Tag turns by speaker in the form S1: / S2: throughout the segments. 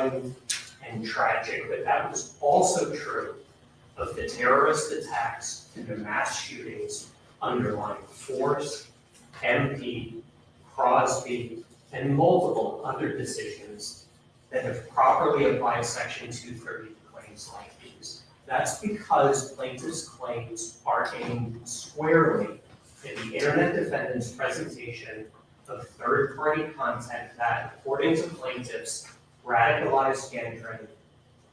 S1: horrifying and tragic, but that was also true of the terrorist attacks and the mass shootings underlying Force, MP, Crosby, and multiple other decisions that have properly applied Section 230 to claims like these. That's because plaintiffs' claims are aimed squarely in the internet defendant's presentation of third-party content that, according to plaintiffs, radicalized Gendron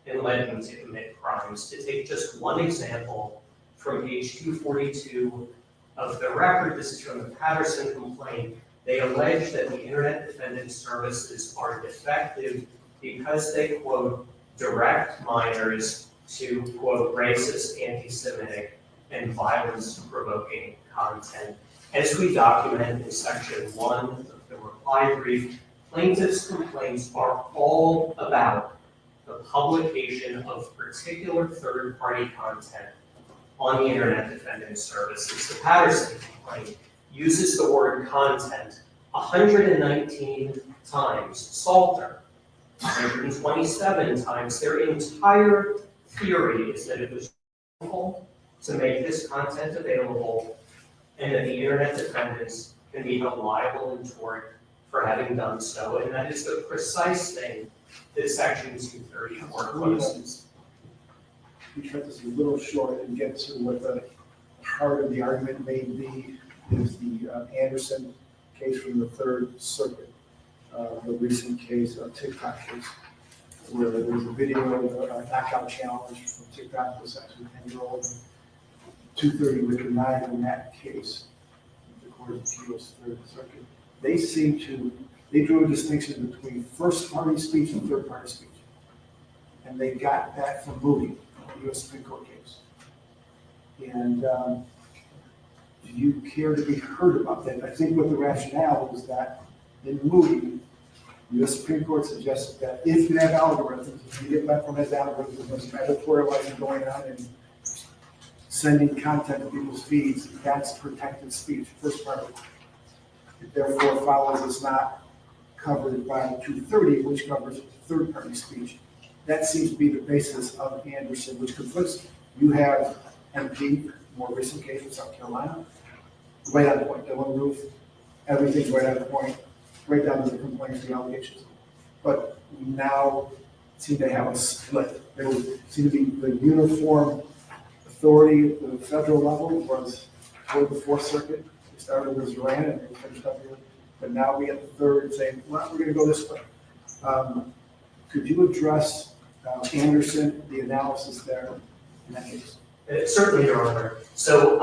S1: and led them to commit crimes. To take just one example from page 242 of the record, this is from the Patterson complaint. They allege that the internet defendant's services are defective because they, quote, direct minors to, quote, racist, anti-Semitic, and violence-provoking content. As we document in section 1 of the reply brief, plaintiffs' complaints are all about the publication of particular third-party content on the internet defendant's services. The Patterson complaint uses the word content 119 times. Salter, 127 times. Their entire theory is that it was lawful to make this content available and that the internet defendants can be held liable in tort for having done so. And that is the precise thing that Section 230 forecloses.
S2: We cut this a little short and get to what the heart of the argument may be, is the Anderson case from the Third Circuit, the recent case of TikTok case, where there was a video of a knockout challenge from TikTok was actually 10-year-old. 230 was denied in that case, the Court of Appeals, Third Circuit. They drew a distinction between first-party speech and third-party speech. And they got that from Moody, the U.S. Supreme Court case. And do you care to be heard about that? I think what the rationale was that in Moody, the U.S. Supreme Court suggested that if you have algorithms, if you get platform has algorithms, there's some editorializing going on and sending content to people's feeds, that's protected speech, first party. It therefore follows it's not covered by 230, which covers third-party speech. That seems to be the basis of Anderson, which conflicts. You have MP, more recent case in South Carolina, right on point. Dylan Roof, everything's right on point, right down to the complaints, the allegations. But we now seem to have a split. There would seem to be the uniform authority at the federal level was toward the Fourth Circuit. It started with Zoran and they finished up here. But now we have the third saying, well, we're going to go this way. Could you address Anderson, the analysis there in that case?
S1: Certainly, Your Honor. So,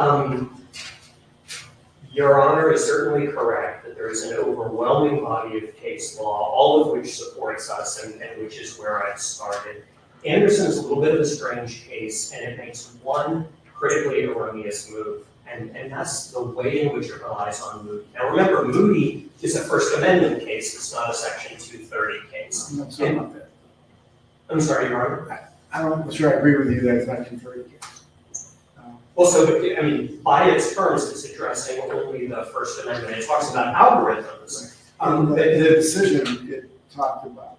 S1: Your Honor is certainly correct that there is an overwhelming body of case law, all of which supports us and which is where I've started. Anderson is a little bit of a strange case, and it makes one critically erroneous move, and that's the way in which it relies on Moody. Now remember, Moody is a First Amendment case, it's not a Section 230 case.
S2: I'm not sure about that.
S1: I'm sorry, Your Honor?
S2: I'm not sure I agree with you that it's not 230 case.
S1: Well, so, I mean, by its terms, it's addressing only the First Amendment. It talks about algorithms.
S2: The decision it talked about,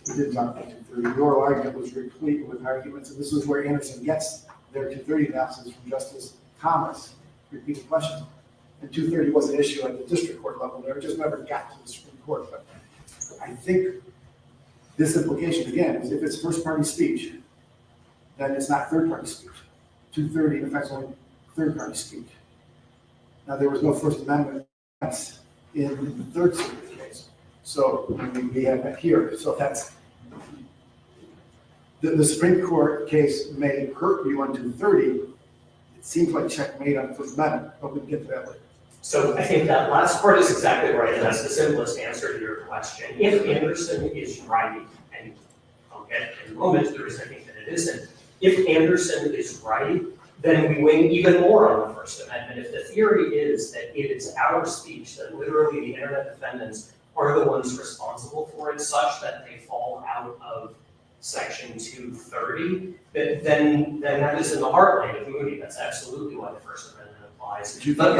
S2: it didn't talk about 230. The oral argument was replete with arguments, and this is where Anderson gets their 230 analysis from Justice Thomas, repeating questions. And 230 was an issue at the district court level there, it just never got to the Supreme Court. But I think this implication, again, is if it's first-party speech, then it's not third-party speech. 230 affects only third-party speech. Now, there was no First Amendment in the Third Circuit case. So we have that here. So that's the Supreme Court case may hurt you on 230. It seems like checkmate on First Amendment, but we can get to that later.
S1: So I think that last part is exactly right, and that's the simplest answer to your question. If Anderson is right, and I'll get in a moment to the reason I think that it isn't, if Anderson is right, then we win even more on the First Amendment. If the theory is that it is our speech, that literally the internet defendants are the ones responsible for it, such that they fall out of Section 230, then that is in the heartland of Moody. That's absolutely why the First Amendment applies.
S2: Did you think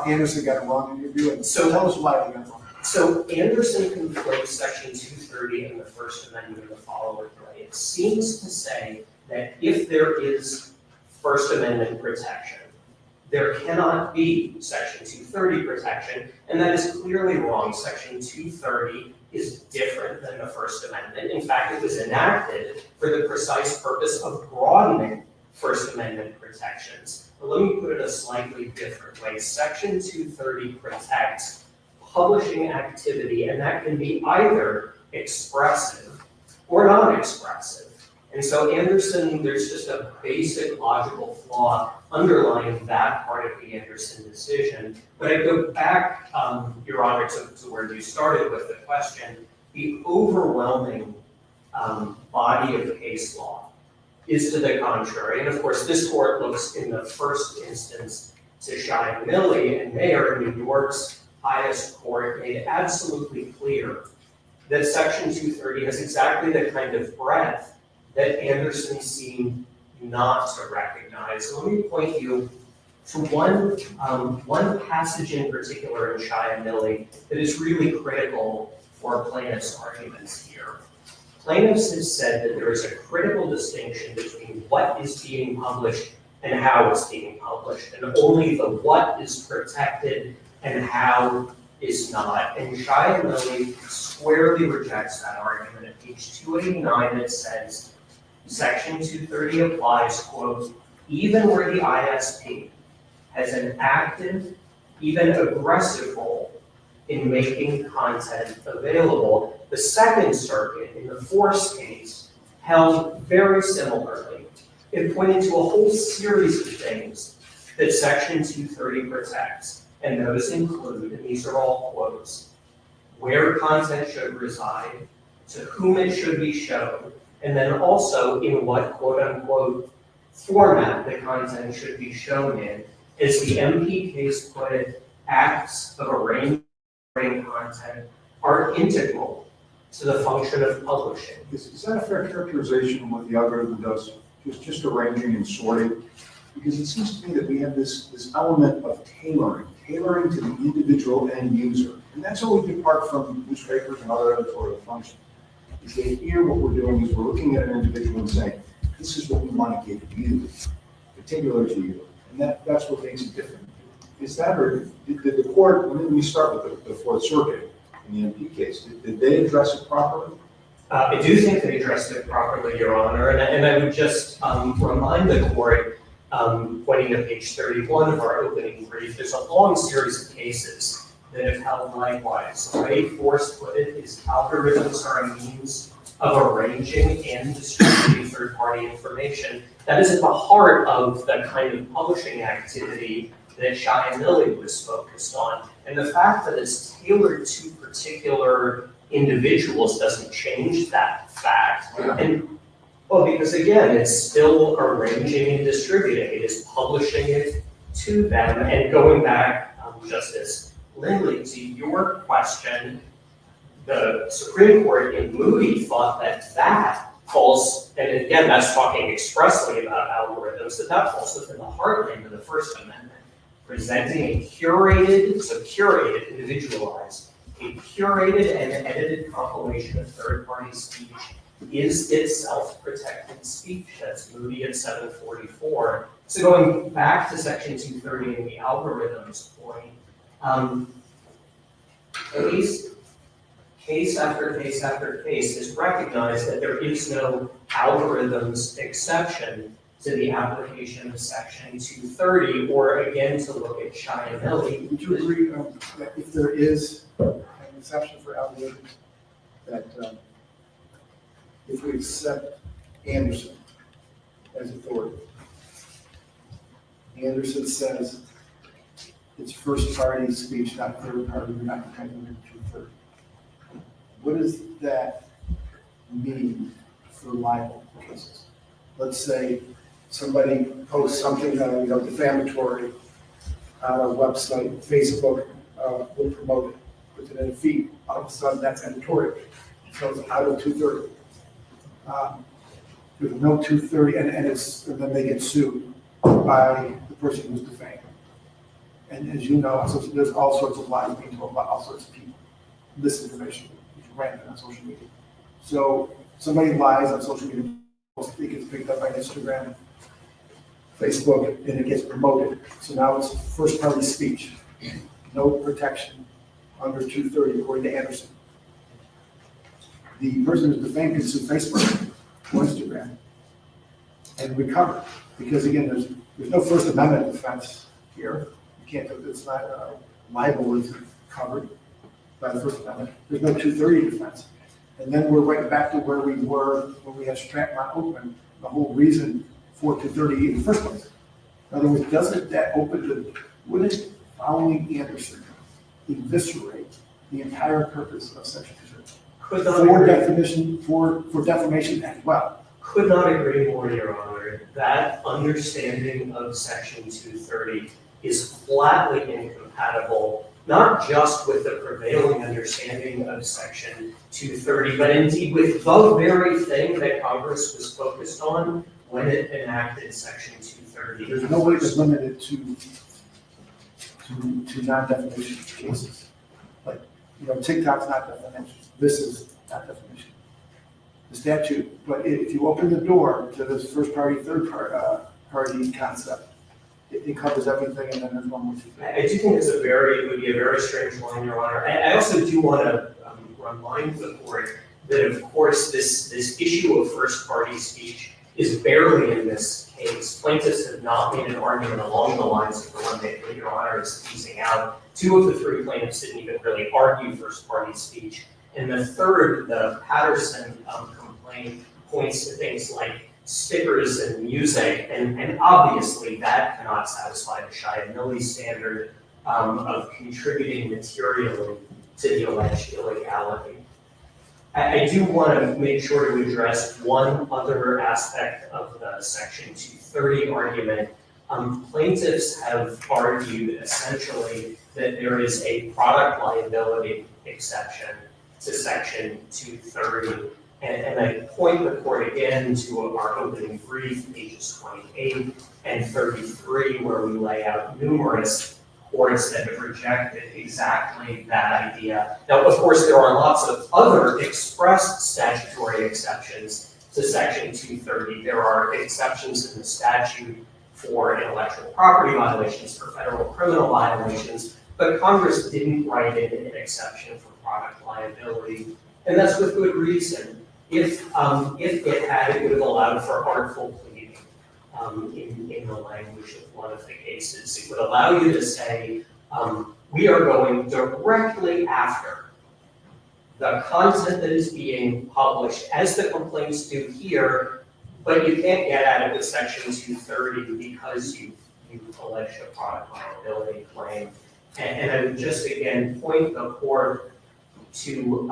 S2: Anderson got it wrong in your view? And so tell us why they got it wrong.
S1: So Anderson conflates section 230 and the First Amendment in the following way. It seems to say that if there is First Amendment protection, there cannot be section 230 protection, and that is clearly wrong. Section 230 is different than the First Amendment. In fact, it was enacted for the precise purpose of broadening First Amendment protections. But let me put it a slightly different way. Section 230 protects publishing activity, and that can be either expressive or non-expressive. And so Anderson, there's just a basic logical flaw underlying that part of the Anderson decision. But I go back, Your Honor, to where you started with the question. The overwhelming body of case law is to the contrary. And of course, this court looks in the first instance to Schiavone and Mayer, New York's highest court, made absolutely clear that section 230 has exactly the kind of breadth that Anderson seemed not to recognize. So let me point you to one passage in particular in Schiavone that is really critical for plaintiffs' arguments here. Plaintiffs have said that there is a critical distinction between what is being published and how it's being published, and only the what is protected and how is not. And Schiavone squarely rejects that argument. At page 289, it says, section 230 applies, quote, even where the ISP has an active, even aggressive role in making content available. The Second Circuit, in the Force case, held very similarly. It pointed to a whole series of things that section 230 protects, and those include, and these are all quotes, where content should reside, to whom it should be shown, and then also in what quote-unquote format the content should be shown in. As the MP case put it, acts of arranging content are integral to the function of publishing.
S3: Is that a fair characterization of what the algorithm does? Just arranging and sorting? Because it seems to me that we have this element of tailoring to the individual end user. And that's always apart from newspapers and other editorial functions. Is that here what we're doing is we're looking at an individual and saying, this is what we want to give you, particular to you. And that's what makes it different. Is that, or did the court, let me start with the Fourth Circuit in the MP case, did they address it properly?
S1: I do think they addressed it properly, Your Honor, and I would just remind the court, pointing to page 31 of our opening brief, there's a long series of cases that have held likewise. The way Force put it is algorithms are a means of arranging and distributing third-party information. That is at the heart of the kind of publishing activity that Schiavone was focused on. And the fact that it's tailored to particular individuals doesn't change that fact. And well, because again, it's still arranging and distributing. It is publishing it to them. And going back, Justice Lindley, to your question, the Supreme Court in Moody thought that falls, and again, that's talking expressly about algorithms, that falls within the heartland of the First Amendment, presenting a curated, individualized, a curated and edited compilation of third-party speech is itself protected speech. That's Moody at 744. So going back to section 230 and the algorithms point, case after case after case has recognized that there is no algorithms exception to the application of section 230, or again, to look at Schiavone.
S2: Would you agree that if there is an exception for algorithms, that if we accept Anderson as authority, Anderson says it's first party speech, not third party, we're not entitled to 230. What does that mean for libel cases? Let's say somebody posts something, defamatory on a website, Facebook will promote it, puts it in a feed. All of a sudden, that's editorial. So it's out of 230. There's no 230, and then they get sued by the person who's defamed. And as you know, so there's all sorts of lies being told about all sorts of people. this information, it's random on social media. So somebody lies on social media, it gets picked up by Instagram, Facebook, and it gets promoted. So now it's first party speech. No protection under 230 according to Anderson. The person who's defamed can sue Facebook or Instagram and recover. Because again, there's no First Amendment defense here. You can't, it's not libel is covered by the First Amendment. There's no 230 defense. And then we're right back to where we were when we had Stratmont open, the whole reason for 230 in the first place. In other words, doesn't that open the, wouldn't following Anderson eviscerate the entire purpose of section 230?
S1: Could not
S2: For
S1: agree.
S2: definition, for defamation as well.
S1: Could not agree more, Your Honor. That understanding of section 230 is flatly incompatible, not just with the prevailing understanding of section 230, but indeed with the very thing that Congress was focused on when it enacted section 230.
S2: There's no way to limit it to non-defamation cases. Like, TikTok's not defamation. This is not defamation. The statute, but if you open the door to this first party, third party concept, it covers everything, and then there's one more.
S1: I do think it would be a very strange line, Your Honor. I also do want to remind the court that, of course, this issue of first party speech is barely in this case. Plaintiffs have not made an argument along the lines of the one that Your Honor is teasing out. 2 of the 3 plaintiffs didn't even really argue first party speech. And the third, the Patterson complaint, points to things like stickers and music, and obviously that cannot satisfy the Shia-Milley standard of contributing materially to the alleged illegality. I do want to make sure to address one other aspect of the section 230 argument. Plaintiffs have argued essentially that there is a product liability exception to section 230. And I point the court again to our opening brief, pages 28 and 33, where we lay out numerous courts that have rejected exactly that idea. Now, of course, there are lots of other expressed statutory exceptions to section 230. There are exceptions in the statute for intellectual property violations, for federal criminal violations, but Congress didn't write in an exception for product liability, and that's with good reason. If it had, it would have allowed for artful pleading in the language of one of the cases. It would allow you to say, we are going directly after the content that is being published, as the complaints do here, but you can't get at it with section 230 because you've alleged a product liability claim. And I would just again point the court to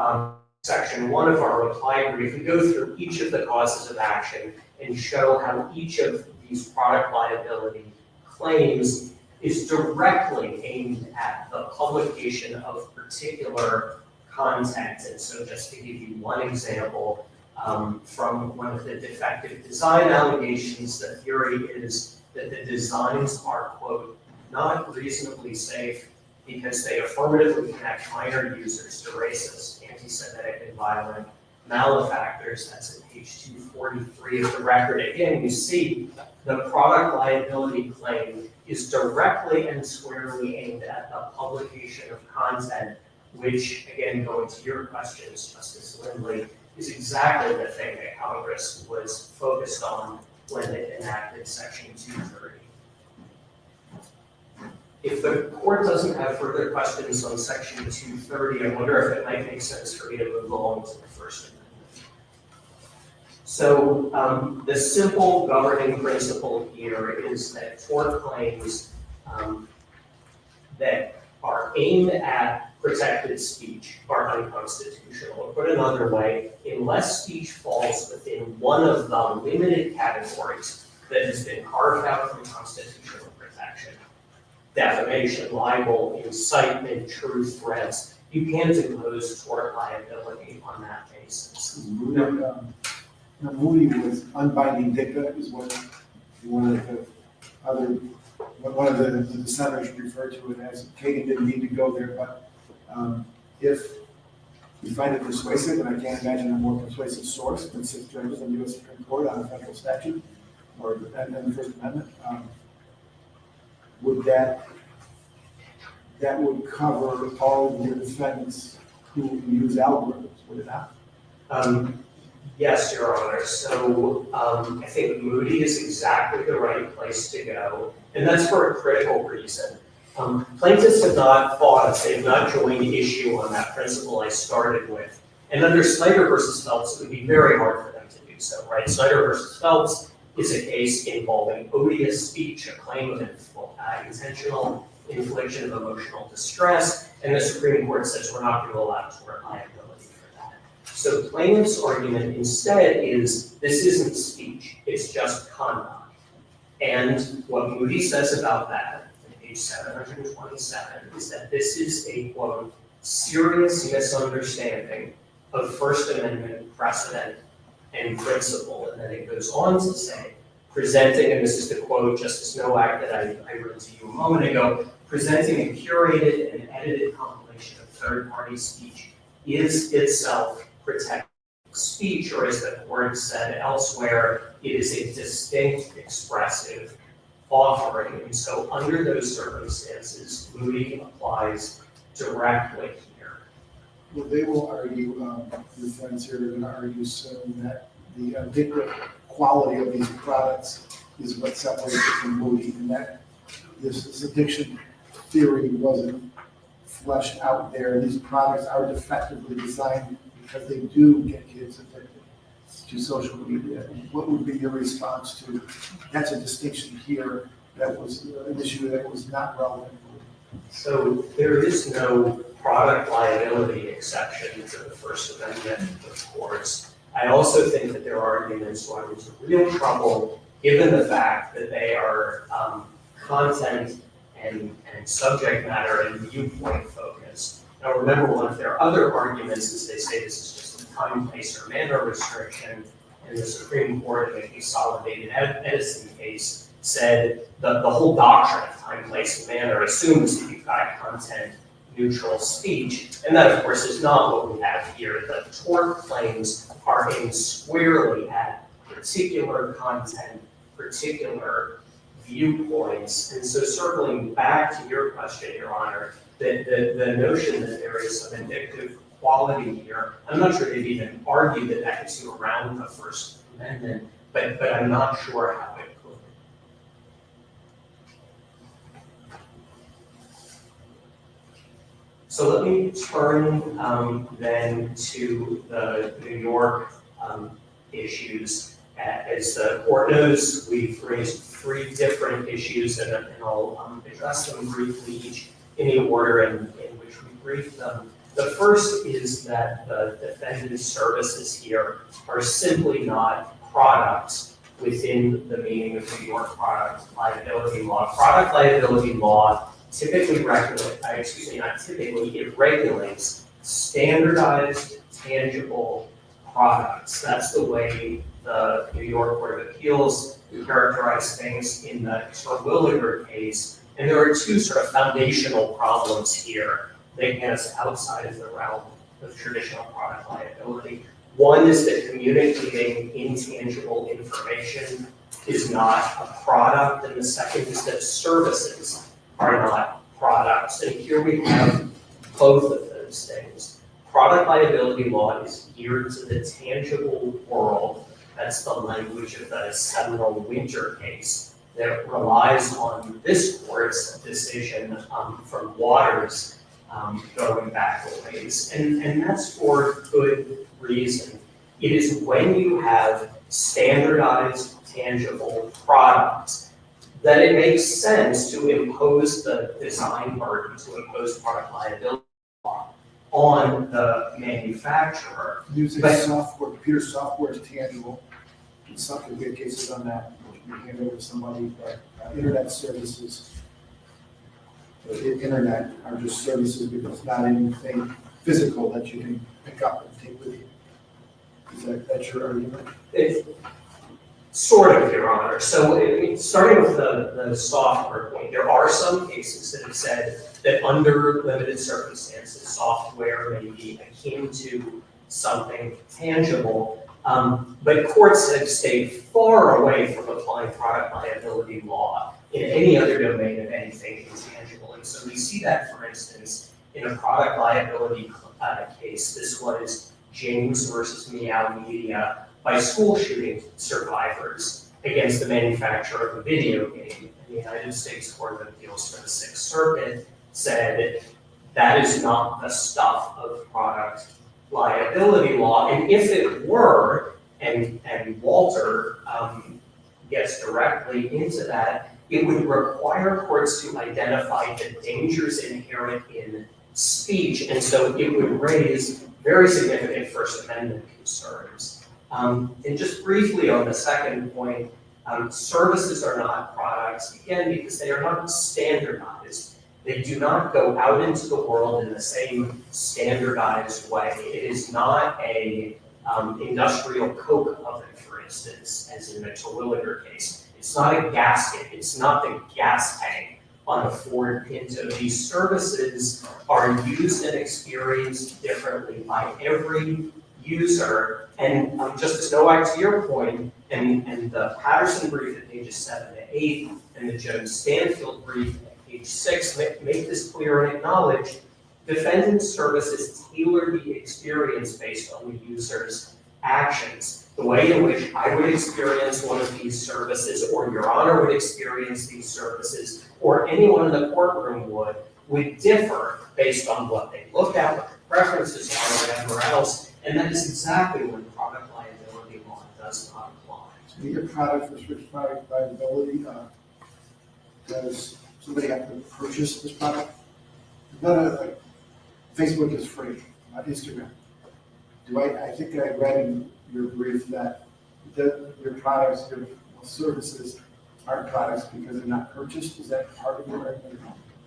S1: section 1 of our reply brief. We go through each of the causes of action and show how each of these product liability claims is directly aimed at the publication of particular content. And so just to give you one example, from one of the defective design allegations, the theory is that the designs are, quote, not reasonably safe because they affirmatively connect minor users to racist, anti-Semitic, and violent malefactors. That's in page 243 of the record. Again, you see the product liability claim is directly and squarely aimed at the publication of content, which, again, going to your questions, Justice Lindley, is exactly the thing that Congress was focused on when it enacted section 230. If the court doesn't have further questions on section 230, I wonder if it might make sense for me to move along to the First Amendment. So the simple governing principle here is that tort claims that are aimed at protected speech are unconstitutional. Or put another way, unless speech falls within one of the limited categories that has been carved out from constitutional protection, defamation, libel, incitement, true threats, you can't impose tort liability on that basis.
S2: Moody was unbinding dicta is what one of the dissenters referred to it as. Kagan didn't need to go there, but if We find it persuasive, and I can't imagine a more persuasive source than 6 judges in the U.S. Supreme Court on a federal statute or and the First Amendment. Would that would cover all of the defendants who use algorithms, would it not?
S1: Yes, Your Honor. So I think Moody is exactly the right place to go, and that's for a critical reason. Plaintiffs have not fought, they have not joined issue on that principle I started with. And under Snyder versus Phelps, it would be very hard for them to do so, right? Snyder versus Phelps is a case involving odious speech, a claim of intentional infliction of emotional distress, and the Supreme Court says we're not going to allow tort liability for that. So plaintiff's argument instead is this isn't speech, it's just conduct. And what Moody says about that, on page 727, is that this is a, quote, serious misunderstanding of First Amendment precedent and principle. And then it goes on to say, presenting, and this is the quote, Justice Nowak, that I read to you a moment ago, presenting a curated and edited compilation of third-party speech is itself protected speech, or as the court said elsewhere, it is a distinct expressive offering. And so under those circumstances, Moody applies directly here.
S2: Well, they will argue, your friends here are going to argue soon that the addictive quality of these products is what separates it from Moody, and that this addiction theory wasn't fleshed out there. These products are defectively designed because they do get kids addicted to social media. What would be your response to, that's a distinction here that was an issue that was not relevant?
S1: So there is no product liability exception to the First Amendment, of course. I also think that their arguments run into real trouble given the fact that they are content and subject matter and viewpoint focused. Now remember, one of their other arguments is they say this is just a time, place, or manner restriction, and the Supreme Court in the Consolidated Edison case said that the whole doctrine of time, place, and manner assumes that you've got content neutral speech, and that of course is not what we have here. The tort claims are aimed squarely at particular content, particular viewpoints, and so circling back to your question, Your Honor, the notion that there is some addictive quality here, I'm not sure they've even argued that that gets you around the First Amendment, but I'm not sure how it could. So let me turn then to the New York issues. As the court knows, we've raised 3 different issues, and I'll address them briefly, each in the order in which we briefed them. The first is that the defendant's services here are simply not products within the meaning of New York product liability law. Product liability law typically it regulates standardized, tangible products. That's the way the New York Court of Appeals characterized things in the Terwilliger case. And there are 2 sort of foundational problems here that get us outside of the realm of traditional product liability. One is that communicating intangible information is not a product, and the second is that services are not products. And here we have both of those things. Product liability law is geared to the tangible world. That's the language of the seminal Winter case that relies on this court's decision from Waters going back a ways. And that's for good reason. It is when you have standardized, tangible products that it makes sense to impose the design burden, to impose product liability law on the manufacturer.
S2: Using software, computer software is tangible. Some could get cases on that, which we hand over to somebody, but internet services, the internet are just services because it's not anything physical that you can pick up and take with you. Is that your argument?
S1: Sort of, Your Honor. So starting with the software point, there are some cases that have said that under limited circumstances, software may be akin to something tangible. But courts have stayed far away from applying product liability law in any other domain of anything intangible. And so we see that, for instance, in a product liability case. This was James versus Meow Media by school shooting survivors against the manufacturer of a video game. And the United States Court of Appeals for the Sixth Circuit said that is not the stuff of product liability law. And if it were, and Walter gets directly into that, it would require courts to identify the dangers inherent in speech, and so it would raise very significant First Amendment concerns. And just briefly on the second point, services are not products, again, because they are not standardized. They do not go out into the world in the same standardized way. It is not a industrial Coke oven, for instance, as in the Terwilliger case. It's not a gasket. It's not the gas tank on a Ford Pinto. These services are used and experienced differently by every user. And Justice Nowak, to your point, and the Patterson brief at pages 7 to 8, and the Jones Stanfield brief at page 6 make this clear and acknowledge defendant services tailor the experience based on the user's actions. The way in which I would experience one of these services, or Your Honor would experience these services, or anyone in the courtroom would differ based on what they look at, what their preferences are, whatever else. And that is exactly when product liability law does not apply.
S2: To be a product for strict product liability, does somebody have to purchase this product? Like, Facebook is free, not Instagram. I think I read in your brief that your products, your services aren't products because they're not purchased. Is that part of your argument?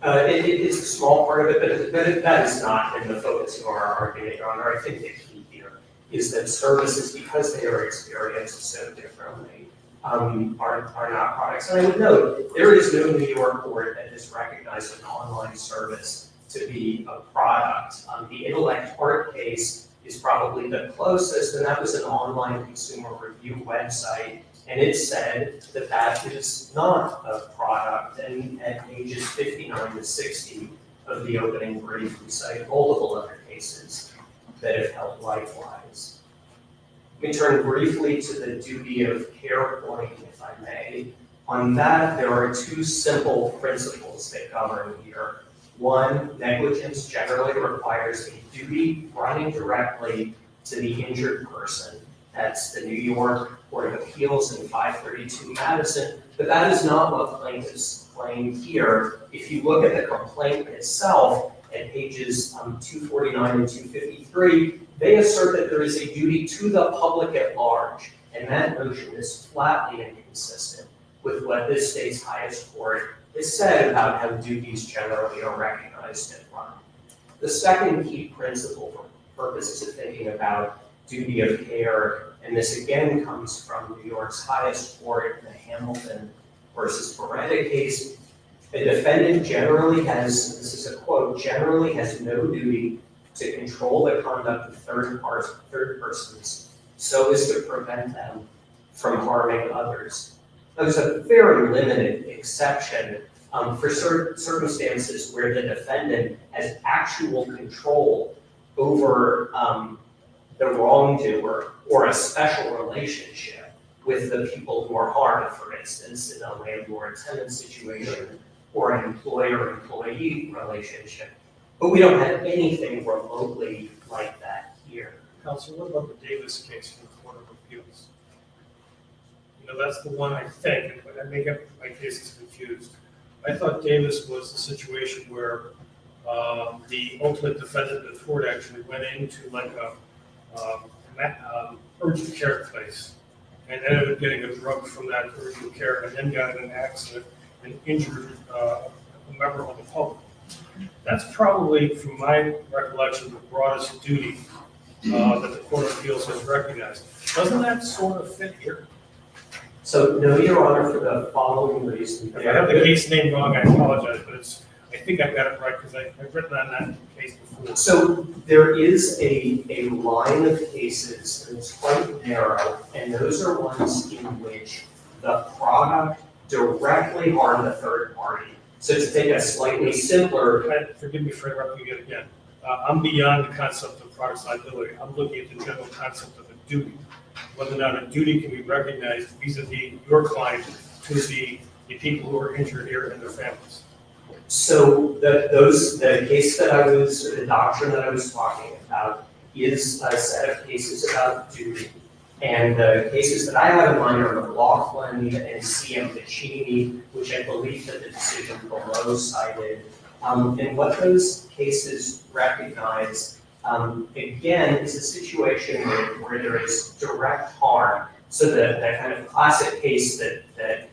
S1: It is a small part of it, but that is not in the focus of our argument, Your Honor. I think the key here is that services, because they are experienced so differently, are not products. And I would note, there is no New York court that has recognized an online service to be a product. The Intellect Art case is probably the closest, and that was an online consumer review website, and it said that that is not a product. And at pages 59 to 60 of the opening brief, we cite multiple other cases that have held likewise. Let me turn briefly to the duty of care point, if I may. On that, there are two simple principles that govern here. One, negligence generally requires a duty running directly to the injured person. That's the New York Court of Appeals in 532 Madison, but that is not what plaintiffs claim here. If you look at the complaint itself at pages 249 and 253, they assert that there is a duty to the public at large, and that notion is flatly inconsistent with what this state's highest court has said about how duties generally are recognized and run. The second key principle for purposes of thinking about duty of care, and this again comes from New York's highest court in the Hamilton versus Beretta case, a defendant generally has, this is a quote, generally has no duty to control the conduct of third persons so as to prevent them from harming others. There's a very limited exception for circumstances where the defendant has actual control over the wrongdoer or a special relationship with the people who are harmed, for instance, in a landlord-tenant situation or an employer-employee relationship. But we don't have anything remotely like that here.
S4: Counsel, what about the Davis case from the Court of Appeals? That's the one I think, but I may get my cases confused. I thought Davis was the situation where the ultimate defendant of the tort actually went into like a urgent care place and ended up getting a drug from that urgent care and then got in an accident and injured a member of the public. That's probably, from my recollection, the broadest duty that the Court of Appeals has recognized. Doesn't that sort of fit here?
S1: So, no, Your Honor, for the following reason.
S4: If I have the case name wrong, I apologize, but it's I think I've got it right, because I've written on that case before.
S1: So there is a line of cases, and it's quite narrow, and those are ones in which the product directly harmed the third party. So to take a slightly simpler,
S4: Forgive me for interrupting you again. I'm beyond the concept of product liability. I'm looking at the general concept of a duty. Whether or not a duty can be recognized vis-a-vis your client to the people who are injured here and their families.
S1: so the case that I was, or the doctrine that I was talking about is a set of cases about duty. And the cases that I have in mind are McLaughlin and C.M. Piccini, which I believe that the decision below cited. And what those cases recognize, again, is a situation where there is direct harm. So the kind of classic case the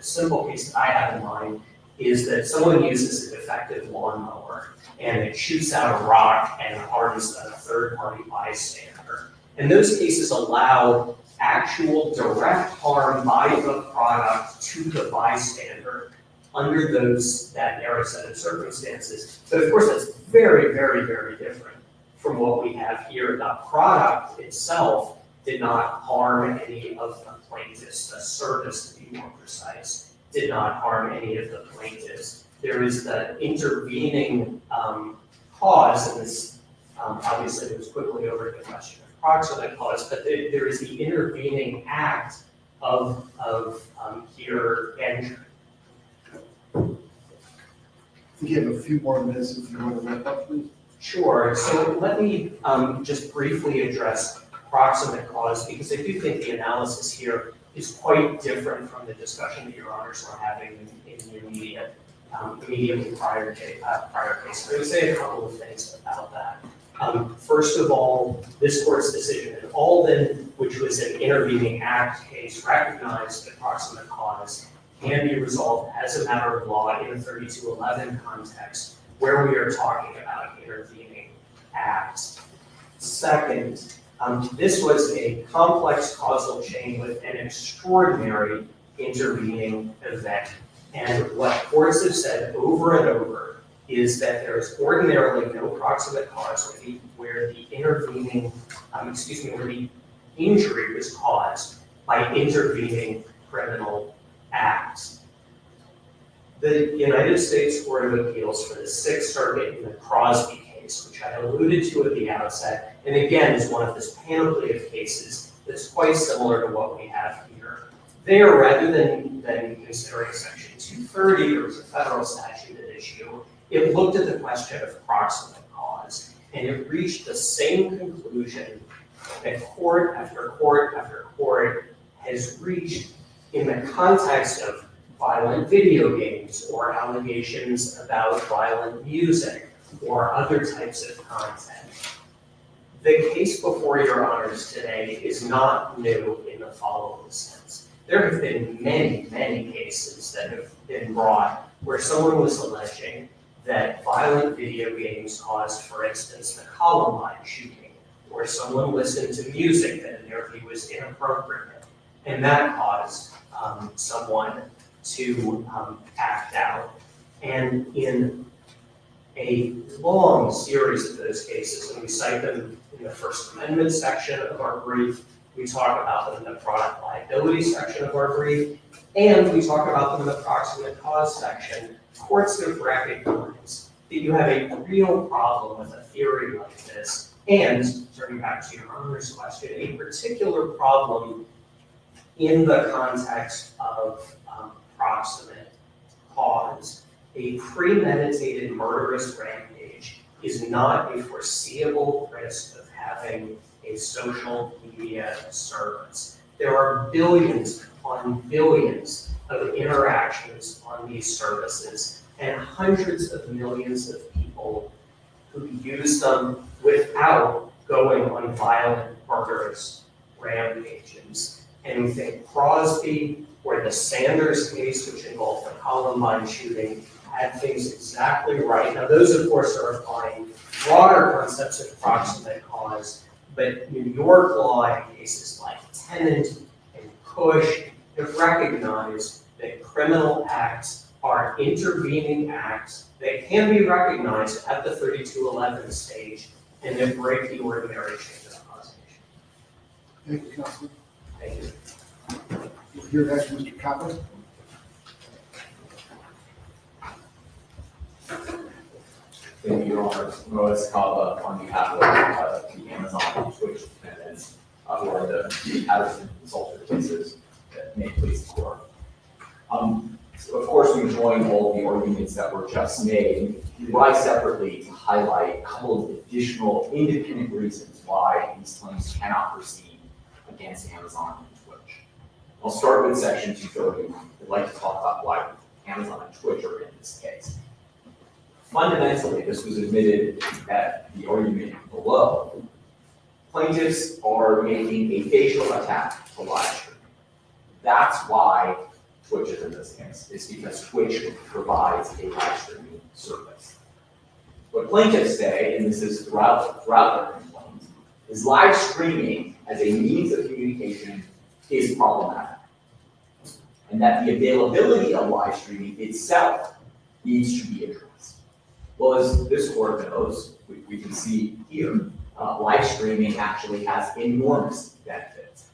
S1: simple case that I have in mind is that someone uses a defective lawnmower and it shoots out a rock and harms a third-party bystander. And those cases allow actual direct harm by the product to the bystander under that narrow set of circumstances. But of course, that's very, very, very different from what we have here. The product itself did not harm any of the plaintiffs. The service, to be more precise, did not harm any of the plaintiffs. There is the intervening cause, and this obviously moves quickly over to the question of proximate cause, but there is the intervening act of here injury.
S2: I think you have a few more minutes if you want to wrap up, please.
S1: Sure, so let me just briefly address proximate cause, because I do think the analysis here is quite different from the discussion that your honors were having in the immediately prior case. I would say a couple of things about that. First of all, this court's decision in Alden, which was an intervening act case, recognized that proximate cause can be resolved as a matter of law in a 3211 context, where we are talking about intervening acts. Second, this was a complex causal chain with an extraordinary intervening event. And what courts have said over and over is that there is ordinarily no proximate cause where the intervening, where the injury was caused by intervening criminal acts. The United States Court of Appeals for the Sixth Circuit in the Crosby case, which I alluded to at the outset, and again is one of this panoply of cases that's quite similar to what we have here. There, rather than considering Section 230, there was a federal statute at issue, it looked at the question of proximate cause, and it reached the same conclusion that court after court after court has reached in the context of violent video games or allegations about violent music or other types of content. The case before your honors today is not new in the following sense. There have been many, many cases that have been brought where someone was alleging that violent video games caused, for instance, the Columbine shooting, or someone listened to music that in their view was inappropriate, and that caused someone to act out. And in a long series of those cases, and we cite them in the First Amendment section of our brief, we talk about them in the product liability section of our brief, and we talk about them in the proximate cause section. Courts have recognized that you have a real problem with a theory like this, and, turning back to your honor's question, a particular problem in the context of proximate cause. A premeditated murderous rampage is not a foreseeable risk of having a social media service. There are billions on billions of interactions on these services and hundreds of millions of people who use them without going on violent murderous rampages. And we think Crosby or the Sanders case, which involved the Columbine shooting, had things exactly right. Now, those, of course, are applying broader concepts of proximate cause, but New York law in cases like Tennant and Cush have recognized that criminal acts are intervening acts that can be recognized at the 3211 stage and that break the ordinary chain of causation.
S2: Thank you, Councilman.
S1: Thank you.
S2: We'll hear next from Mr. Kaplan.
S5: Thank you, Your Honor. Moez Kava on behalf of the Amazon and Twitch defendants who are the Patterson Salter cases that may please the court. So of course, we join all the arguments that were just made. We rise separately to highlight a couple of additional independent reasons why these claims cannot proceed against Amazon and Twitch. I'll start with Section 230. I'd like to talk about why Amazon and Twitch are in this case. Fundamentally, this was admitted at the argument below. Plaintiffs are making a facial attack to live streaming. That's why Twitch is in this case. It's because Twitch provides a live streaming service. What plaintiffs say, and this is throughout their complaints, is live streaming as a means of communication is problematic. And that the availability of live streaming itself needs to be addressed. Well, as this court knows, we can see here, live streaming actually has enormous benefits.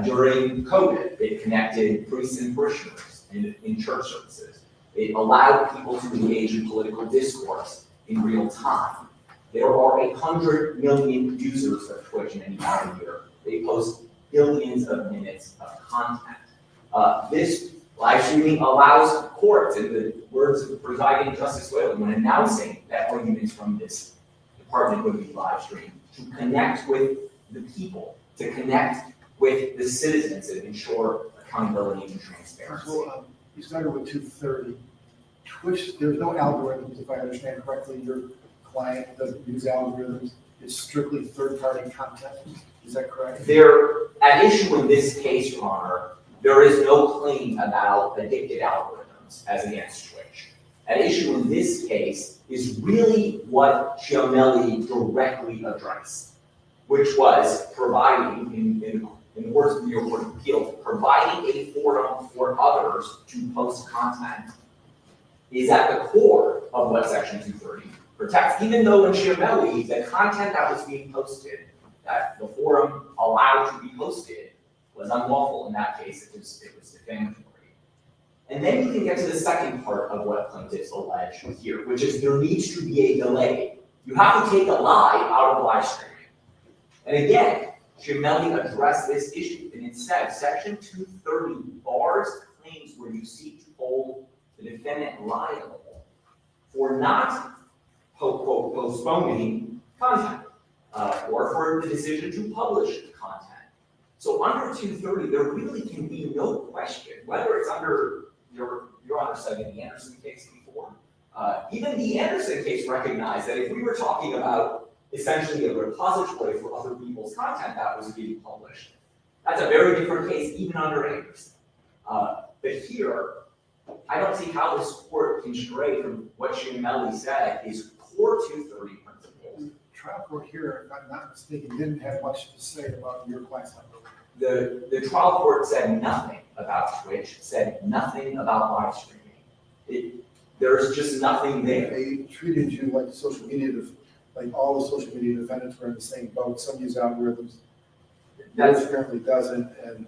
S5: During COVID, it connected priests and parishioners in church services. It allowed people to engage in political discourse in real time. There are 100 million users of Twitch in any given year. They post billions of minutes of content. This live streaming allows courts, in the words of presiding Justice Whalen, when announcing that arguments from this department would be live streamed, to connect with the people, to connect with the citizens and ensure accountability and transparency.
S2: So, you started with 230. Twitch, there's no algorithms, if I understand correctly. Your client doesn't use algorithms. It's strictly third-party content. Is that correct?
S5: There, at issue in this case, Your Honor, there is no claim about addicted algorithms as against Twitch. At issue in this case is really what Chiamelli directly addressed, which was providing, in the words of the New York Court of Appeals, providing a forum for others to post content is at the core of what Section 230 protects, even though in Chiamelli, the content that was being posted, that the forum allowed to be posted, was unlawful. In that case, it was defamatory. And then you can get to the second part of what plaintiffs allege here, which is there needs to be a delay. You have to take a lie out of live streaming. And again, Chiamelli addressed this issue, and it said Section 230 bars claims where you seek to hold the defendant liable for not, quote, postponing content, or for the decision to publish content. So under 230, there really can be no question, whether it's under your Honor said in the Anderson case before, even the Anderson case recognized that if we were talking about essentially a repository for other people's content that was being published, that's a very different case, even under Anderson. But here, I don't see how this court can stray from what Chiamelli said is core 230 principles.
S2: Trial court here, if I'm not mistaken, didn't have much to say about your client's algorithm.
S5: The trial court said nothing about Twitch, said nothing about live streaming. There's just nothing there.
S2: They treated you like social media, like all the social media defendants were in the same boat. Some use algorithms,
S5: That's
S2: apparently doesn't, and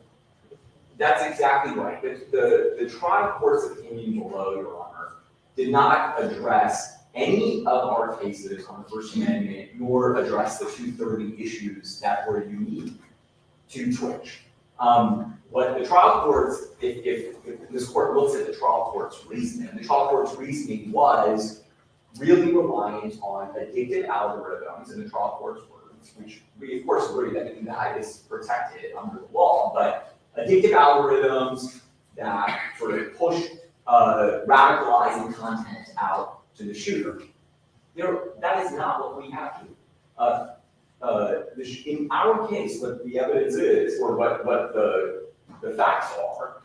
S5: That's exactly right. The trial court's opinion below, Your Honor, did not address any of our cases on the First Amendment, nor address the 230 issues that were unique to Twitch. What the trial court's, if this court looks at the trial court's reasoning, the trial court's reasoning was really reliant on addicted algorithms in the trial court's words, which we of course agree that is protected under the law, but addictive algorithms that sort of push radicalizing content out to the shooter. That is not what we have here. In our case, what the evidence is, or what the facts are,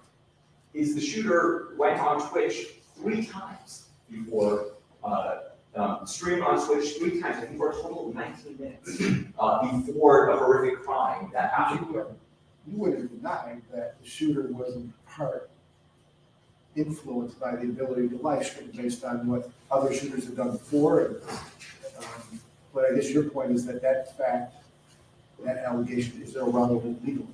S5: is the shooter went on Twitch 3 times before, streamed on Twitch 3 times, I think for a total of 19 minutes, before a horrific crime that happened.
S2: you would have denied that the shooter wasn't part influenced by the ability to live stream based on what other shooters have done before. But I guess your point is that that fact, that allegation is irrelevant legally.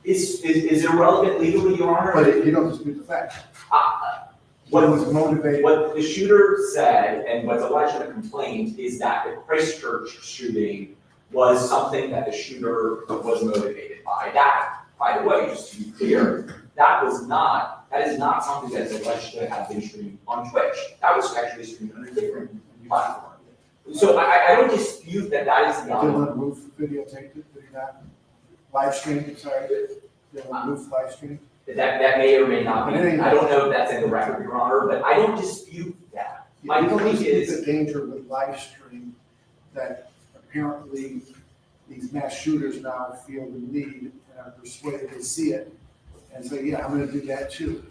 S5: Is irrelevant legally, Your Honor?
S2: But you don't dispute the fact. What was motivated?
S5: What the shooter said, and what's alleged in the complaint, is that the Christchurch shooting was something that the shooter was motivated by. That, by the way, just to be clear, that is not something that's alleged to have been streamed on Twitch. That was actually streamed on a different platform. So I don't dispute that that is the
S2: Dylan Roof videotaped it, did he not? Live streamed, I'm sorry. Dylan Roof live streamed.
S5: That may or may not be.
S2: It ain't-
S5: I don't know if that's in the record, Your Honor, but I don't dispute that. My
S2: You don't
S5: point
S2: dispute
S5: is,
S2: the danger with live stream that apparently these mass shooters now feel the need and are persuaded they see it and say, yeah, I'm gonna do that too.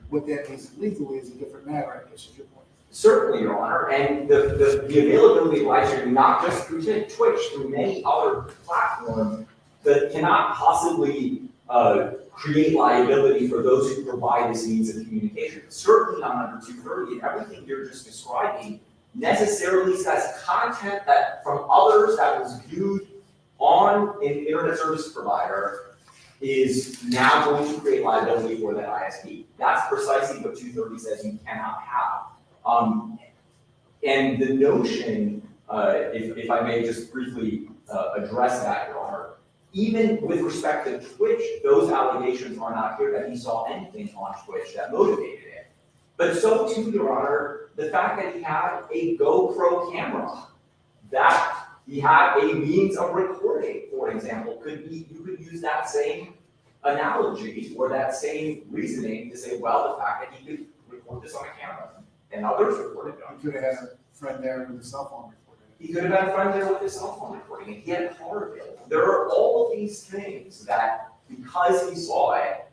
S2: What that means legally is a different matter, I guess is your point.
S5: certainly, Your Honor, and the availability of live streaming, not just through Twitch, through many other platforms, that cannot possibly create liability for those who provide this means of communication. Certainly not under 230, and everything you're just describing necessarily says content that from others that was viewed on an internet service provider is now going to create liability for that ISP. That's precisely what 230 says you cannot have. And the notion, if I may just briefly address that, Your Honor, even with respect to Twitch, those allegations are not clear that he saw anything on Twitch that motivated it. But so too, Your Honor, the fact that he had a GoPro camera, that he had a means of recording, for example, you could use that same analogy or that same reasoning to say, well, the fact that he could record this on a camera and others recorded it on.
S2: You could have had a friend there with a cell phone recording.
S5: He could have had a friend there with his cell phone recording, and he had a car available. There are all of these things that, because he saw it,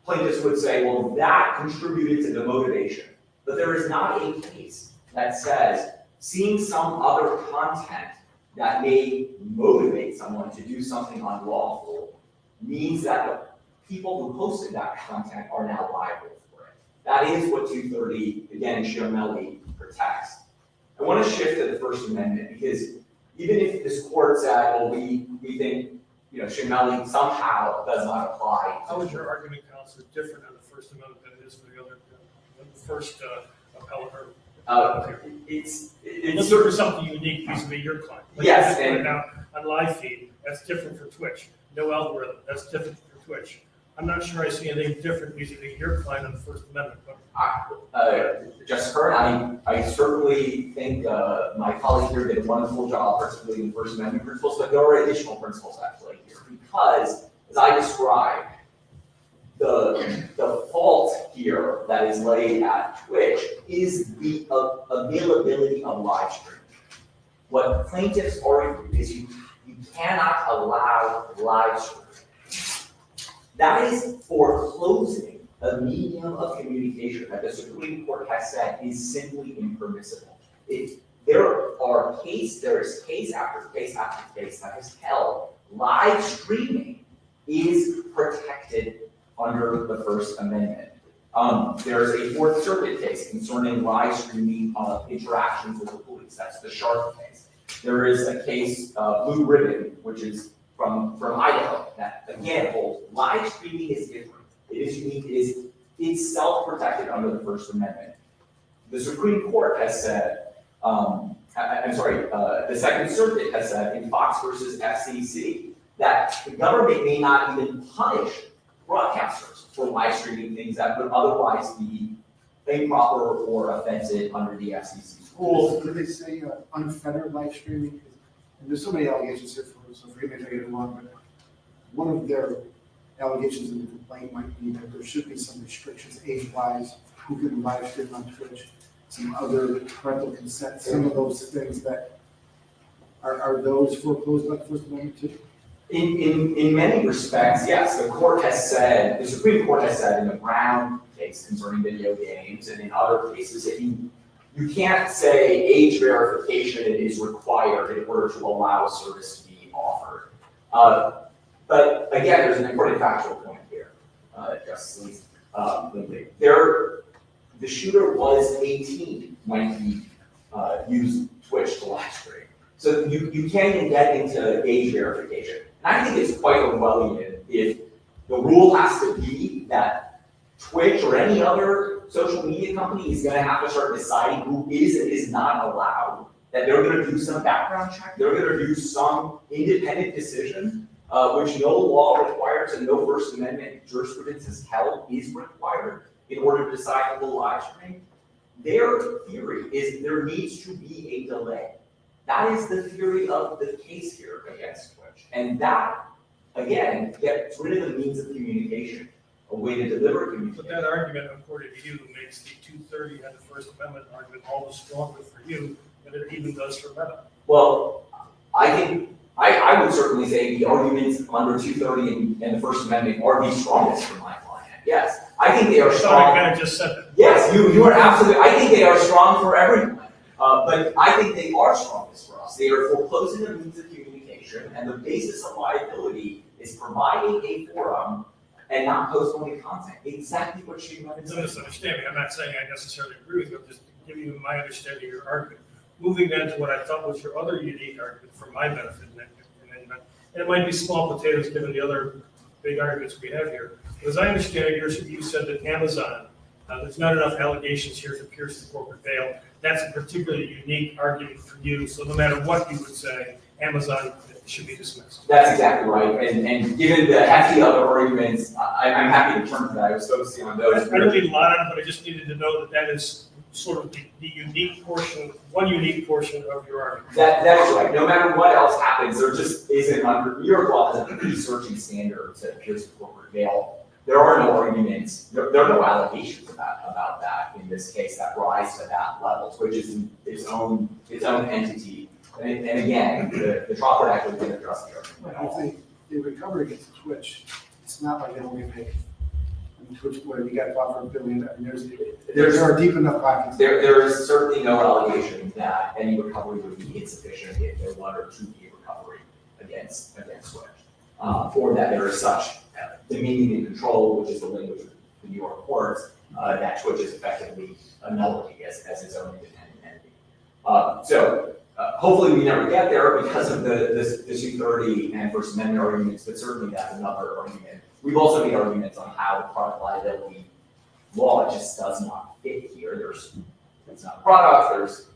S5: plaintiffs would say, well, that contributed to the motivation. But there is not a case that says seeing some other content that may motivate someone to do something unlawful means that the people who posted that content are now liable for it. That is what 230, again, Schiavelli protects. I want to shift to the First Amendment because even if this court said, well, we think, Schiavelli somehow does not apply.
S4: How is your argument, Counselor, different on the First Amendment than it is for the other, the first appellate?
S5: It's
S4: Looking for something unique vis-a-vis your client. Like
S5: Yes,
S4: you
S5: and-
S4: pointed out on live feed, that's different for Twitch. No algorithm, that's different for Twitch. I'm not sure I see anything different vis-a-vis your client on the First Amendment. But
S5: Justice Kern, I certainly think my colleague here did a wonderful job articulating the First Amendment principles, but there are additional principles at play here. Because, as I described, the fault here that is laid at Twitch is the availability of live streaming. What plaintiffs argue is you cannot allow live streaming. That is foreclosing a medium of communication that the Supreme Court has said is simply impermissible. There is case after case after case that has held live streaming is protected under the First Amendment. There's a Fourth Circuit case concerning live streaming of interactions with the police. That's the Sharp case. There is a case, Blue Ribbon, which is from Idaho, that again holds live streaming is different. It is unique. It's self-protected under the First Amendment. The Supreme Court has said, the Second Circuit has said in Fox versus FCC that the government may not even punish broadcasters for live streaming things that would otherwise be improper or offensive under the FCC's rules.
S2: Did they say unfettered live streaming? And there's so many allegations here, so forgive me if I get it wrong, but one of their allegations in the complaint might be that there should be some restrictions age-wise, who can live stream on Twitch, some other parental consent, some of those things that are those foreclosed by the First Amendment too?
S5: In many respects, yes, the Supreme Court has said in the Brown case concerning video games and in other cases that you can't say age verification is required in order to allow a service to be offered. But again, there's an important factual point here, Justice Lee. The shooter was 18 when he used Twitch to live stream. So you can't even get into age verification. And I think it's quite Orwellian if the rule has to be that Twitch or any other social media company is gonna have to start deciding who is and is not allowed, that they're gonna do some background check, they're gonna do some independent decision, which no law requires and no First Amendment jurisprudence has held is required in order to decide who will live stream. Their theory is there needs to be a delay. That is the theory of the case here against Twitch. And that, again, gets rid of the means of communication, a way to deliver
S4: But
S5: communication.
S4: that argument, according to you, makes the 230 and the First Amendment argument all the stronger for you than it even does for Meta.
S5: Well, I think, I would certainly say the arguments under 230 and the First Amendment are the strongest for my client, yes. I think they are
S4: I thought I
S5: strong.
S4: kind of just said that.
S5: Yes, you are absolutely, I think they are strong for everyone. But I think they are strongest for us. They are foreclosing the means of communication, and the basis of liability is providing a forum and not postponing content. Exactly what she wanted
S4: It's
S5: to
S4: a
S5: say.
S4: misunderstanding. I'm not saying I necessarily agree with you, I'm just giving you my understanding of your argument. Moving then to what I thought was your other unique argument for my benefit, and it might be small potatoes given the other big arguments we have here. But as I understand it, you said that Amazon, there's not enough allegations here to pierce the corporate veil. That's a particularly unique argument for you, so no matter what you would say, Amazon should be dismissed.
S5: That's exactly right, and given the hefty other arguments, I'm happy to turn to that. I was focusing on those.
S4: I don't need a lot on it, but I just needed to know that that is sort of the unique portion, one unique portion of your argument.
S5: That is right. No matter what else happens, there just isn't under, New York law has a pretty searching standard to pierce the corporate veil. There are no arguments, there are no allegations about that in this case that rise to that level, Twitch is its own entity. And again, the trial court actually didn't address the argument at
S2: I
S5: all.
S2: think they recover against Twitch, it's not like they only pay. I mean, Twitch, where we got bought for $1 billion, I mean, there are deep enough pockets.
S5: There is certainly no allegation that any recovery would be insufficient if there were to be a recovery against Twitch. Or that there is such dominion and control, which is the language of the New York courts, that Twitch is effectively a nullity as its own independent entity. Hopefully we never get there because of the 230 and First Amendment arguments, but certainly that's another argument. We've also made arguments on how the product liability law just does not fit here. It's not a product, there's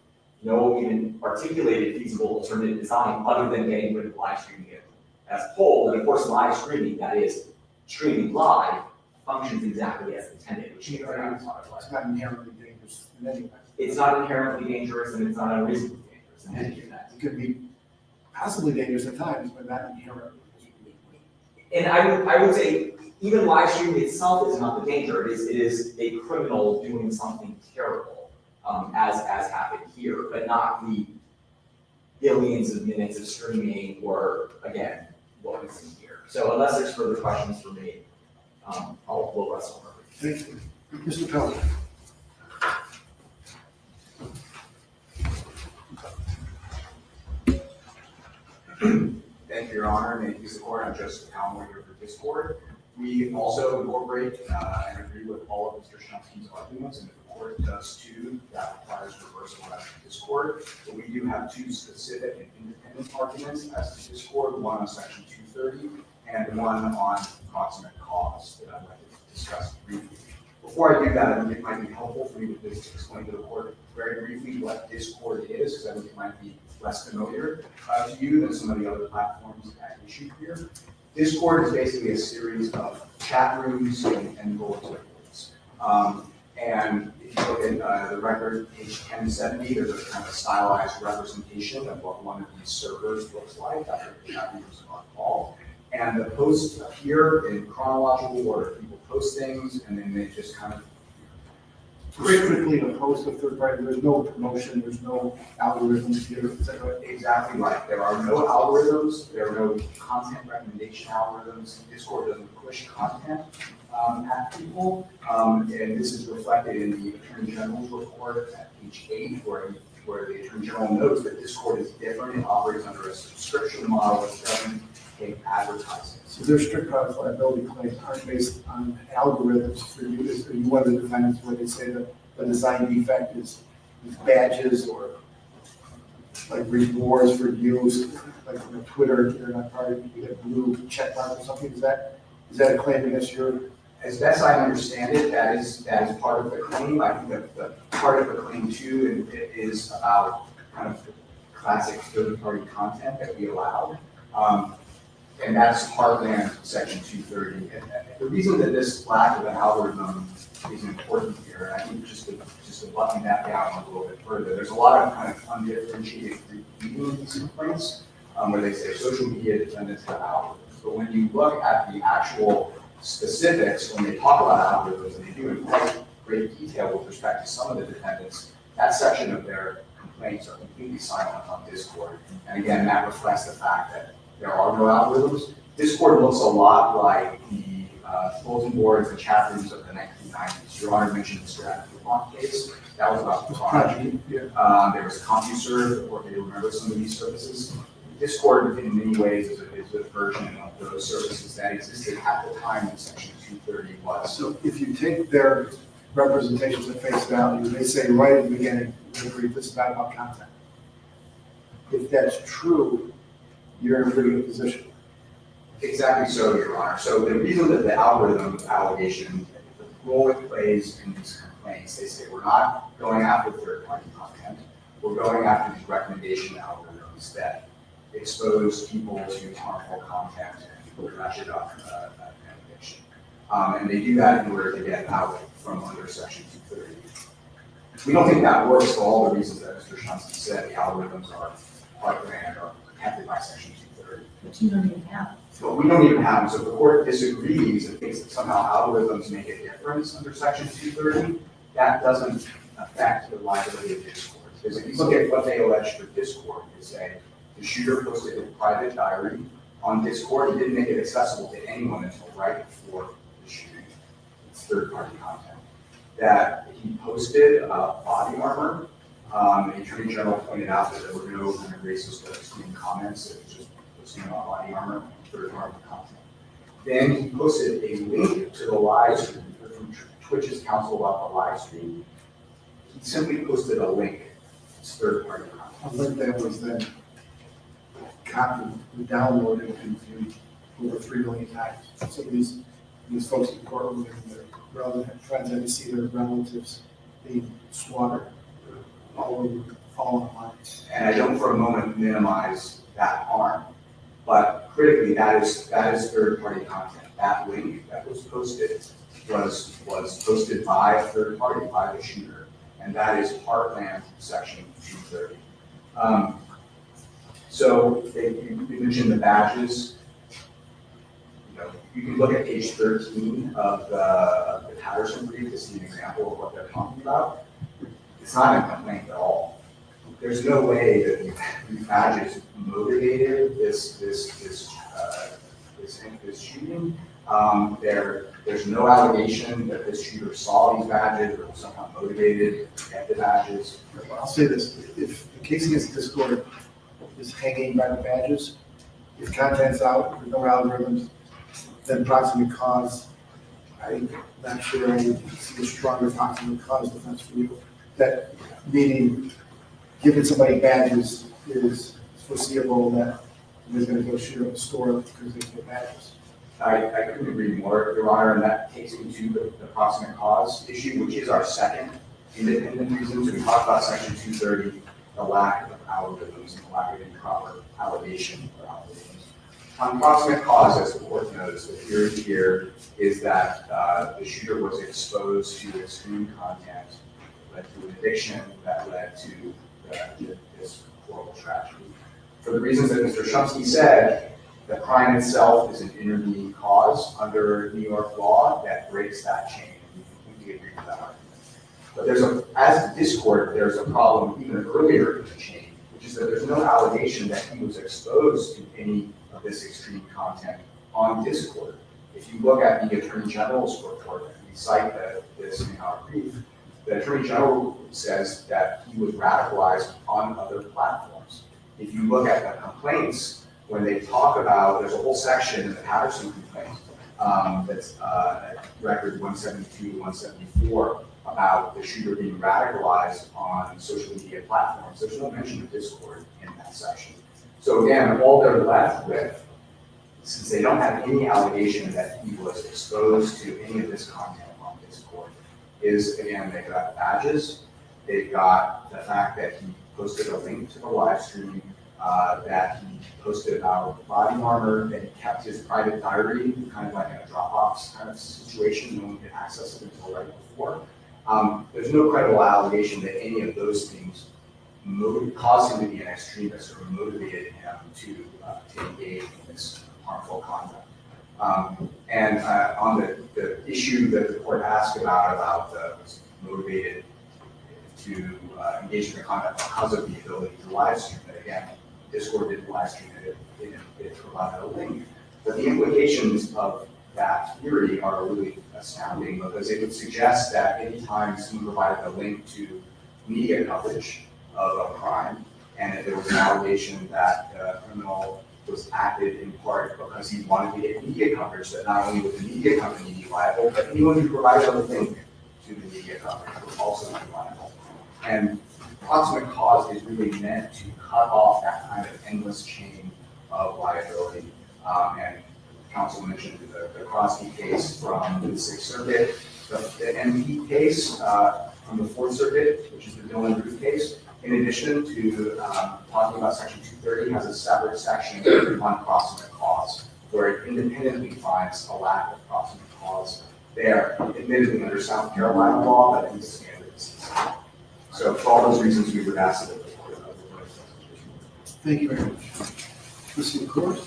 S5: no even articulated feasible alternative design other than getting rid of live streaming it as a whole. And of course, live streaming, that is streaming live, functions exactly as intended, which means they're not product liability.
S2: It's not inherently dangerous in any way.
S5: It's not inherently dangerous and it's not unreasonably dangerous in any event.
S2: It could be possibly dangerous at times, but not inherently.
S5: And I would say even live streaming itself is not the danger. It is a criminal doing something terrible, as happened here, but not the billions of minutes of streaming or, again, what we see here. So unless there's further questions for me, we'll rest on it.
S2: Thank you. Mr. Pelley.
S6: Thank you, Your Honor. May it please the court, I'm Joseph Allen here for Discord. We also incorporate and agree with all of Mr. Shumsky's arguments, and if the court does too, that requires reversal as to Discord. But we do have two specific and independent arguments as to Discord, one on section 230 and one on proximate cause that I'd like to discuss briefly. Before I do that, I think it might be helpful for me to just explain to the court very briefly what Discord is, because I think it might be less familiar to you than some of the other platforms at issue here. Discord is basically a series of chat rooms and bulletin boards. And if you look at the record, page 1070, there's a kind of stylized representation of what one of these servers looks like after the chat rooms are called. And the posts appear in chronological order. People post things and then they just kind of
S2: Quickly to post a third party, there's no promotion, there's no algorithms here, is that right?
S6: Exactly right. There are no algorithms. There are no content recommendation algorithms. Discord doesn't push content at people. And this is reflected in the Attorney General's report at page 8, where the Attorney General notes that Discord is different. It operates under a subscription model. It doesn't take advertising.
S2: So their strict product liability claims aren't based on algorithms for use, or you one of the defendants where they say that the design defect is badges or like rewards for use, like on Twitter, they're not part of, you get blue check mark or something, is that a claim against your?
S6: As best I understand it, that is part of the claim. I think that the part of the claim too is about kind of classic third-party content that we allow. And that's Heartland Section 230. And the reason that this lack of an algorithm is important here, and I think just to button that down a little bit further, there's a lot of kind of undifferentiated reading in these complaints, where they say social media defendants have algorithms. But when you look at the actual specifics, when they talk about algorithms, and they do in quite great detail with respect to some of the defendants, that section of their complaints are completely silent on Discord. And again, that reflects the fact that there are no algorithms. Discord looks a lot like the bulletin boards and chat rooms of the 1990s. Your Honor mentioned the Stratton case. That was about Prodigy. There was CompuServe, or if you remember some of these services. Discord, in many ways, is a version of those services that existed at the time that Section 230 was.
S2: So if you take their representations at face value, they say right at the beginning, we agree this is not about content. If that's true, you're in a pretty good position.
S6: Exactly so, Your Honor. So the reason that the algorithm allegation, the role it plays in these complaints, they say we're not going after third-party content. We're going after these recommendation algorithms that expose people to harmful content and ratchet up an addiction. And they do that in order to get out from under Section 230. We don't think that works for all the reasons that Mr. Shumsky said. The algorithms are heartland or protected by Section 230.
S7: But you don't even have.
S6: But we don't even have them, so if the court disagrees and thinks that somehow algorithms make a difference under Section 230, that doesn't affect the liability of Discord. Because if you look at what they allege for Discord, they say the shooter posted a private diary on Discord. He didn't make it accessible to anyone until right before the shooting. It's third-party content. That he posted body armor. The Attorney General pointed out that there were no kind of racist or extreme comments. It was just posting about body armor, third-party content. Then he posted a link to the live stream from Twitch's counsel about the live stream. He simply posted a link. It's third-party content.
S2: A link that was then copied, downloaded, and viewed over 3 million times. So these folks in the courtroom and their relatives, friends, had to see their relatives being slaughtered all over, all online.
S6: And I don't for a moment minimize that harm, but critically, that is third-party content. That link that was posted was posted by a third party, by the shooter, and that is Heartland Section 230. So you mentioned the badges. You know, you can look at page 13 of the Patterson brief to see an example of what they're talking about. It's not a complaint at all. There's no way that these badges motivated this shooting. There's no allegation that this shooter saw these badges or was somehow motivated to get the badges.
S2: I'll say this, if the case against Discord is hanging by the badges, if content's out, with no algorithms, then proximate cause, I'm not sure I see a stronger proximate cause defense for you. That meaning, giving somebody badges is foreseeable that they're gonna go shoot up a store because they get badges.
S6: I couldn't agree more, Your Honor, and that takes me to the proximate cause issue, which is our second independent reason. So we talked about Section 230, the lack of algorithms and the lack of improper allegation or allegations. On proximate cause, as the court knows, the theory here is that the shooter was exposed to extreme content, led to an addiction that led to this horrible tragedy. For the reasons that Mr. Shumsky said, the crime itself is an intervening cause under New York law that breaks that chain. We completely agree with that argument. But as to Discord, there's a problem even earlier in the chain, which is that there's no allegation that he was exposed to any of this extreme content on Discord. If you look at the Attorney General's report, and we cite this in our brief, the Attorney General says that he was radicalized on other platforms. If you look at the complaints when they talk about, there's a whole section in the Patterson complaint, that's, record 172 to 174, about the shooter being radicalized on social media platforms. There's no mention of Discord in that section. So again, all they're left with, since they don't have any allegation that he was exposed to any of this content on Discord, is again, they've got badges, they've got the fact that he posted a link to the live stream, that he posted about body armor, that he kept his private diary, kind of like in a Dropbox kind of situation, no one could access it until right before. There's no credible allegation that any of those things caused him to be an extremist or motivated him to engage in this harmful conduct. And on the issue that the court asked about was motivated to engage in the conduct because of the ability to live stream it. Again, Discord didn't live stream it provided a link. But the implications of that theory are really astounding because it would suggest that anytime someone provided a link to media coverage of a crime, and if there was an allegation that the criminal was acted in part because he wanted to get media coverage, that not only would the media company be liable, but anyone who provided a link to the media coverage would also be liable. And proximate cause is really meant to cut off that kind of endless chain of liability. And counsel mentioned the Crosby case from the Sixth Circuit, the MP case from the Fourth Circuit, which is the Dylan Ruth case. In addition to talking about Section 230, has a separate section on proximate cause, where it independently finds a lack of proximate cause there, admittedly under South Carolina law, but in the standards. So for all those reasons, we would ask that the court overrule.
S2: Thank you very much. Mr. McCourt?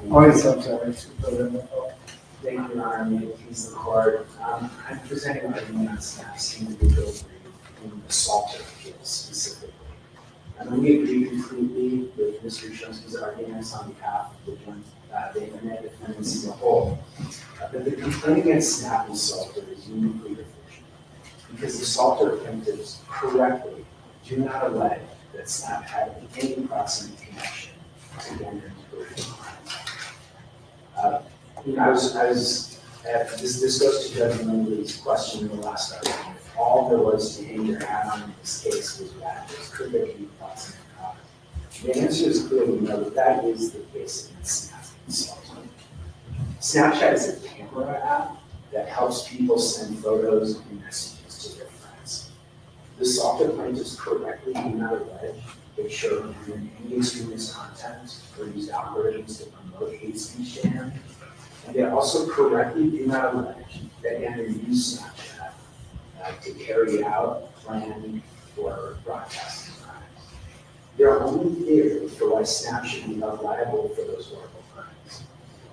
S2: Oh, yes, I'm sorry.
S7: Thank you, Your Honor. May it please the court. I'm presenting an argument on Snap's individual brief in the Salter case specifically. And we agree completely with Mr. Shumsky's arguments on behalf of the internet defendants as a whole. But the complaint against Snap and Salter is uniquely deficient because the Salter plaintiffs correctly do not allege that Snap had any proximate connection to gender integration crimes. This goes to Judge Lindley's question in the last argument. If all there was to hang your hat on in this case was badges, could there be proximate cause? The answer is clearly no, but that is the case in Snap and Salter. Snapchat is a camera app that helps people send photos and messages to their friends. The Salter plaintiffs correctly do not allege they showed him any extremist content or used algorithms to promote hate speech to him. And they also correctly do not allege that Andrew used Snapchat to carry out, plan, or broadcasting crimes. Their only theory for why Snap should be held liable for those horrible crimes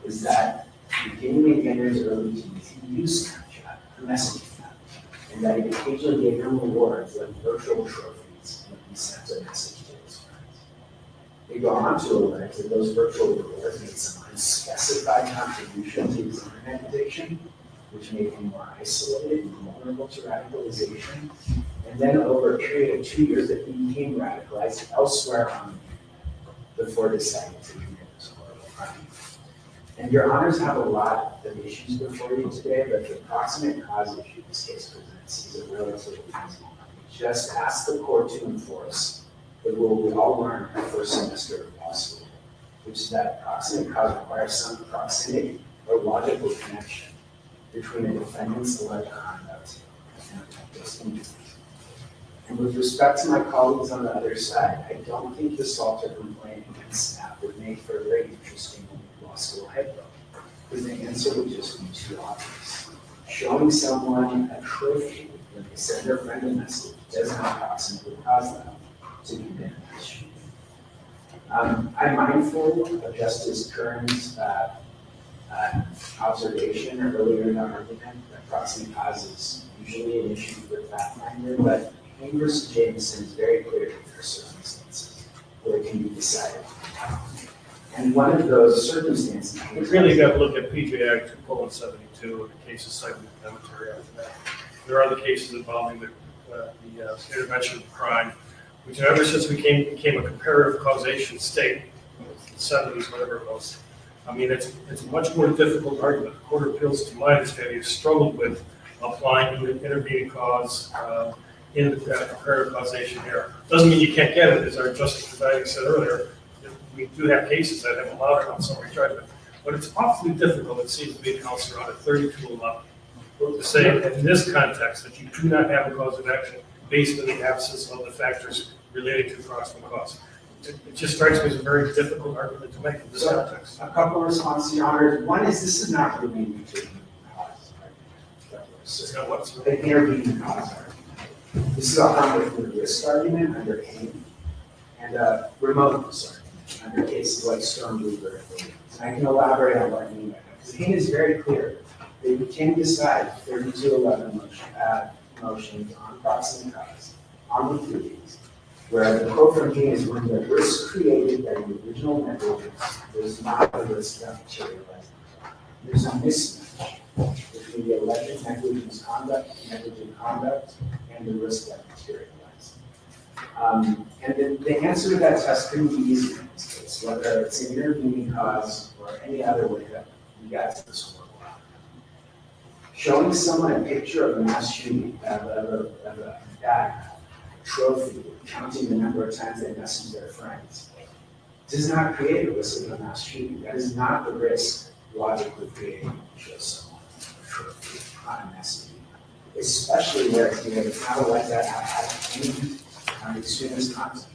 S7: is that beginning in Andrew's early teens, he used Snapchat for messaging them, and that it occasionally gave him rewards like virtual trophies when he sent a message to his friends. They go on to allege that those virtual rewards made some unspecified contribution to his internet addiction, which made him more isolated and vulnerable to radicalization. And then over a period of 2 years that he became radicalized elsewhere on the internet before deciding to commit this horrible crime. And your honors have a lot of issues before you today, but the proximate cause issue this case presents is a relatively easy one. We just ask the court to enforce the rule we all learned in the first semester of law school, which is that proximate cause requires some proximity or logical connection between a defendant's alleged conduct and a plaintiff's injuries. And with respect to my colleagues on the other side, I don't think the Salter complaint against Snap would make for a very interesting law school headbook, because the answer would just be too obvious. Showing someone a trophy when they send their friend a message does not proximately cause them to commit a shooting. I'm mindful of Justice Kern's observation earlier in our argument that proximate cause is usually an issue for the fact finder, but Payne versus Jameson is very clear that there are circumstances where it can be decided. And one of those circumstances.
S4: We really got to look at PJ Act 2:72 and the cases cited in the commentary after that. There are other cases involving the the intervention of crime, which ever since we became a comparative causation state, in the 70s, whatever it was. I mean, it's a much more difficult argument. The Court of Appeals, to my understanding, has struggled with applying an intervening cause in the comparative causation era. Doesn't mean you can't get it, as our Justice Presiding said earlier. We do have cases that have allowed it on summary judgment, but it's awfully difficult, it seems to me, Counselor, on a 3211, to say in this context that you do not have a cause of action based on the absence of the factors relating to proximate cause. It just strikes me as a very difficult argument to make in this context.
S7: A couple of responses, Your Honor. One is this is not really an intervening cause argument.
S4: It's not what's
S7: An intervening cause argument. This is a harmless risk argument under Kane and a remoteness argument under cases like Storm Weaver and Williams. And I can elaborate on what I mean by that. Because Kane is very clear that you can decide 3211 motions on proximate cause on the pleadings, where the quote from Kane is when the risk created by the original negligence does not the risk that materialized. There's a mismatch between the alleged negligent conduct, and the risk that materialized. And the answer to that test couldn't be easy in this case, whether it's an intervening cause or any other way that we got to this horrible outcome. Showing someone a picture of a mass shooting, of a trophy, counting the number of times they message their friends, does not create a risk of a mass shooting. That is not the risk logically created when you show someone a trophy on a messaging. Especially where it's not like that have any extremist content.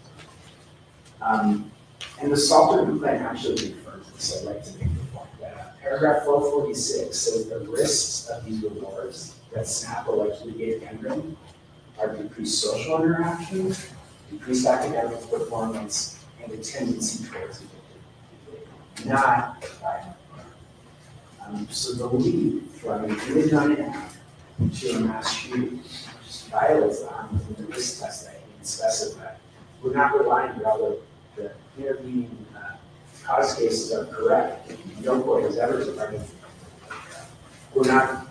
S7: And the Salter complaint actually confirms this. I'd like to make the point that paragraph 446 says the risks of these rewards that Snap allegedly gave Gendron are decreased social interaction, decreased academic performance, and a tendency towards it, not violent. So the lead from an image on an app to a mass shooting just violates the risk test that you specified. We're not relying on the intervening cause cases are correct. No court has ever departed from that. We're not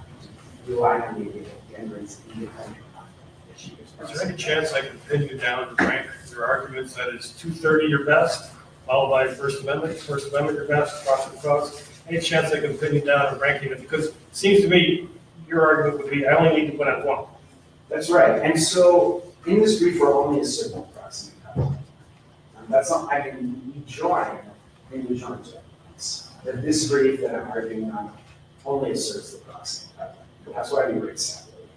S7: relying on the Gendron's independent.
S4: Is there any chance I can pin you down to rank your arguments that is 230 your best, followed by First Amendment your best, proximate cause? Any chance I can pin you down and ranking it? Because it seems to me your argument would be I only need to put on one.
S7: That's right. And so in this brief, we're only asserting proximate cause. That's not, I mean, we join to arguments. But this brief that I'm arguing on only asserts the proximate cause. That's why we write separately.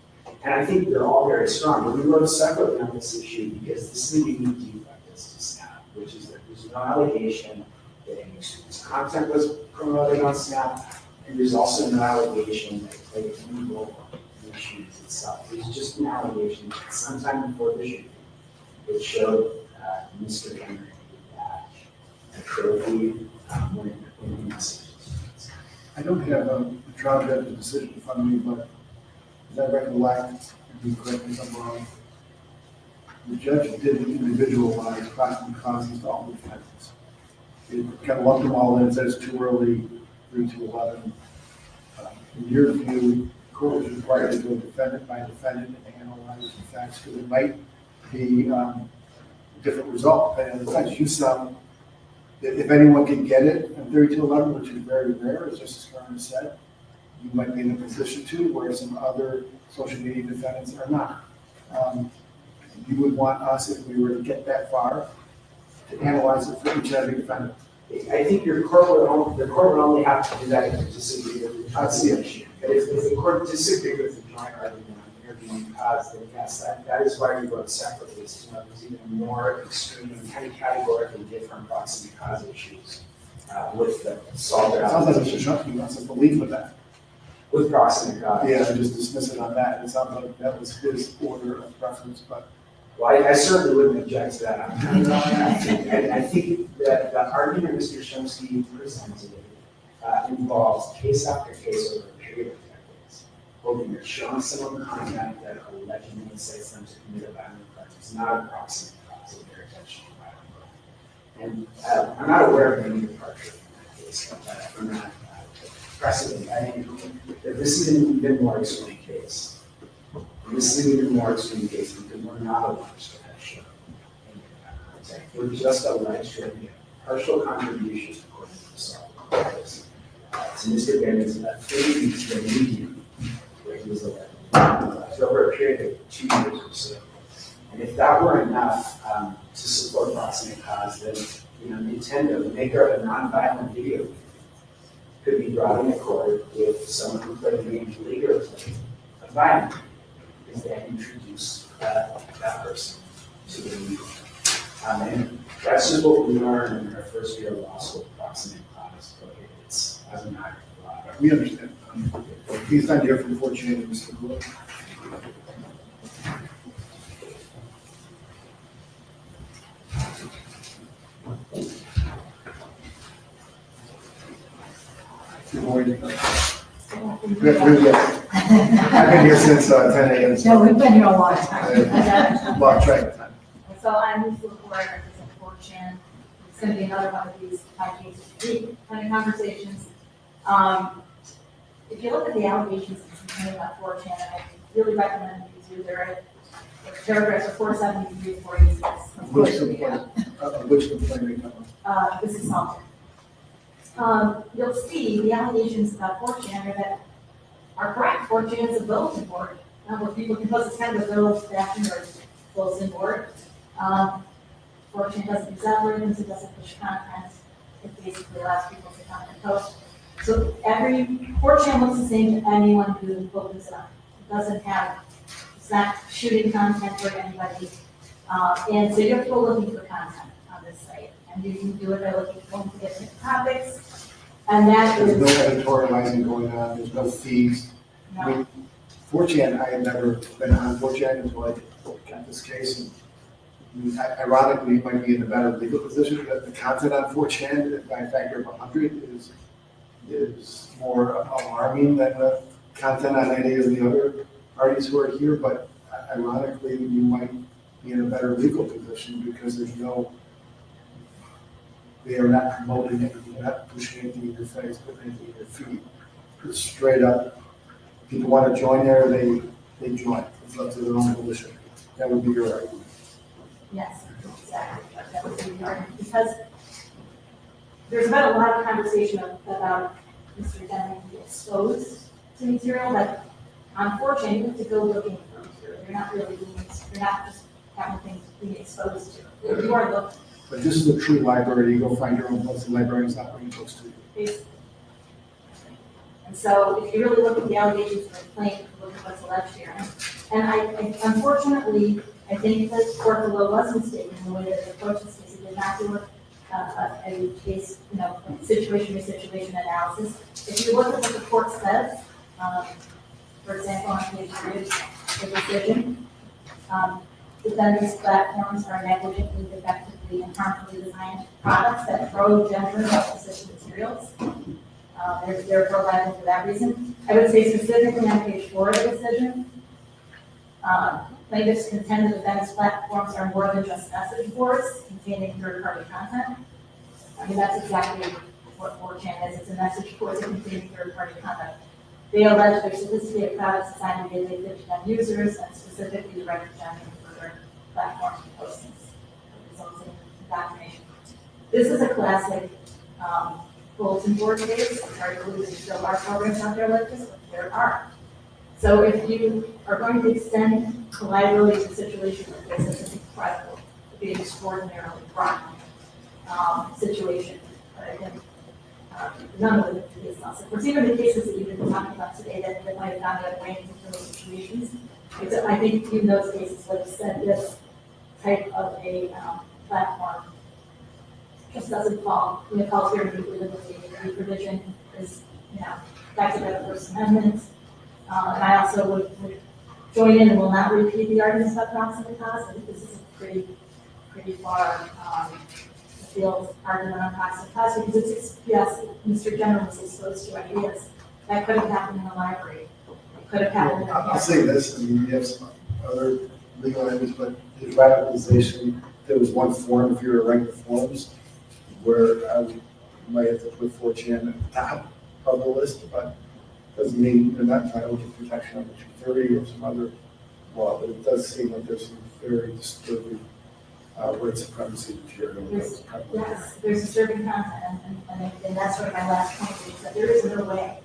S7: And I think they're all very strong. But we wrote separately on this issue because this is a unique defect as to Snap, which is that there's no allegation that any student's content was promoted on Snap, and there's also no allegation that it played any role in the shootings itself. There's just an allegation that sometime before the shooting, it showed Mr. Henry a trophy when he messages.
S2: I don't have a trial judge's decision in front of me, but as I recollect, and you correct me if I'm wrong, the judge didn't individualize proximate causes to all defendants. It kind of lumped them all in and says too early, 3 to 11. In your view, the court is required to go defendant by defendant and analyze the facts because it might be a different result. And the facts you saw, if anyone can get it in 3 to 11, which is very rare, as Justice Garner said, you might be in a position to, where some other social media defendants are not. You would want us, if we were to get that far, to analyze it for each and every defendant.
S7: I think the court would only have to do that if it disagreed with the issue. But if the court disagreed with the joint argument on intervening cause, then yes, that is why we wrote separately. So there's even more extreme, kind of categorically different proximate cause issues with the Salter.
S2: It sounds like Mr. Shumke wants us to leave with that.
S7: With proximate cause.
S2: Yeah, and just dismiss it on that. It sounds like that was his order of preference, but.
S7: Well, I certainly wouldn't object to that. I think that the argument Mr. Shumke presented involves case after case over a period of decades, hoping that showing someone content that allegedly incites them to commit a violent crime is not a proximate cause of their intentional violent crime. And I'm not aware of any departure from that case, from that precedent. I think that this is an even more extreme case. And this is even more extreme case because we're not alleged to have shown any contact. We're just alleged to have made partial contributions according to the software practice. To Mr. Barron's affinity to the medium where he was elected for over a period of 2 years or so. And if that were enough to support proximate cause, then Nintendo, the maker of a non-violent video game, could be brought into court if someone who played the game illegally played a violent game, because they had introduced that person to the media. And that's just what we learned in our first year of law school. Proximate cause prohibits as a matter of law.
S2: We understand. He's not here from 4chan, Mr. Wood. Good morning. I've been here since 10 a.m.
S8: No, we've been here a long time.
S2: I lost track of time.
S8: So I'm Lisa LaFleur, I represent 4chan. It's going to be another one of these 5 cases a week kind of conversations. If you look at the allegations contained about 4chan, I really recommend you do. They're paragraphs 473 to 486.
S2: Which complaint we come on?
S8: This is something. You'll see the allegations about 4chan are correct. 4chan is a bulletin board, where people can post. It's kind of a village fashion or bulletin board. 4chan doesn't use algorithms, it doesn't push content. It basically allows people to come and post. So 4chan looks the same to anyone who opens it up. It doesn't have, it's not shooting content for anybody. And so you have to go looking for content on this site. And you can do it by looking for different topics. And that
S2: There's
S8: is,
S2: no editorializing going on, there's no feeds. I mean, 4chan, I had never been on 4chan until I got this case. And I mean, ironically, you might be in a better legal position, that the content on 4chan by a factor of 100 is more alarming than the content on any of the other parties who are here. But ironically, you might be in a better legal position because there's no, they are not promoting anything, they're not pushing anything in your face, putting anything in your feed. It's straight up, people want to join there, they join. It's up to their own volition. That would be your argument.
S8: yes, exactly. That would be the argument. Because there's been a lot of conversation about Mr. Denning being exposed to material, but on 4chan, you have to go looking for material. You're not really being, you're not just having things being exposed to. You are looking.
S2: But this is a true library, you go find your own books, the library is not bringing books to you.
S8: Basically. And so if you really look at the allegations of the complaint, look at what's alleged here. And I unfortunately, I think that court below was mistaken in the way that they approached this case. It did not do a case, situation by situation analysis. If you look at what the court says, for example, on page 3 of the decision, defendants' platforms are negligently, defectively, and harmfully designed products that throw gender opposition materials. They're therefore liable for that reason. I would say specifically on page 4 of the decision, plaintiffs contend that defendants' platforms are more than just message boards containing third-party content. I mean, that's exactly what 4chan is. It's a message board containing third-party content. They allege they're sophisticated products designed to be addictive to end users and specifically direct gender for their platforms and postings, results in indoctrination. This is a classic bulletin board case. I'm sorry to believe there still are programs out there like this, but there are. So if you are going to extend the liability to a situation like this, it's incredible. It'd be an extraordinarily broad situation. But again, none of the cases also. For even the cases that you've been talking about today that might have gone the other way in those situations, I think in those cases, like you said, this type of a platform just doesn't fall. When it calls here to be within the provision is, backed by the First Amendment. And I also would join in and will not repeat the arguments about proximate cause. I think this is a pretty far afield argument on proximate cause because it's, yes, Mr. General was exposed to ideas that could have happened in the library. It could have happened in
S2: I'll say this, I mean, we have some other legal items, but the radicalization, there was one form, if you were to rank the forms, where I might have to put 4chan at the top of the list, but doesn't mean they're not entitled to protection under 230 or some other law, but it does seem like there's some very disturbing white supremacy material. that's probably there.
S8: Yes, there's disturbing content, and that's sort of my last point, is that there is no way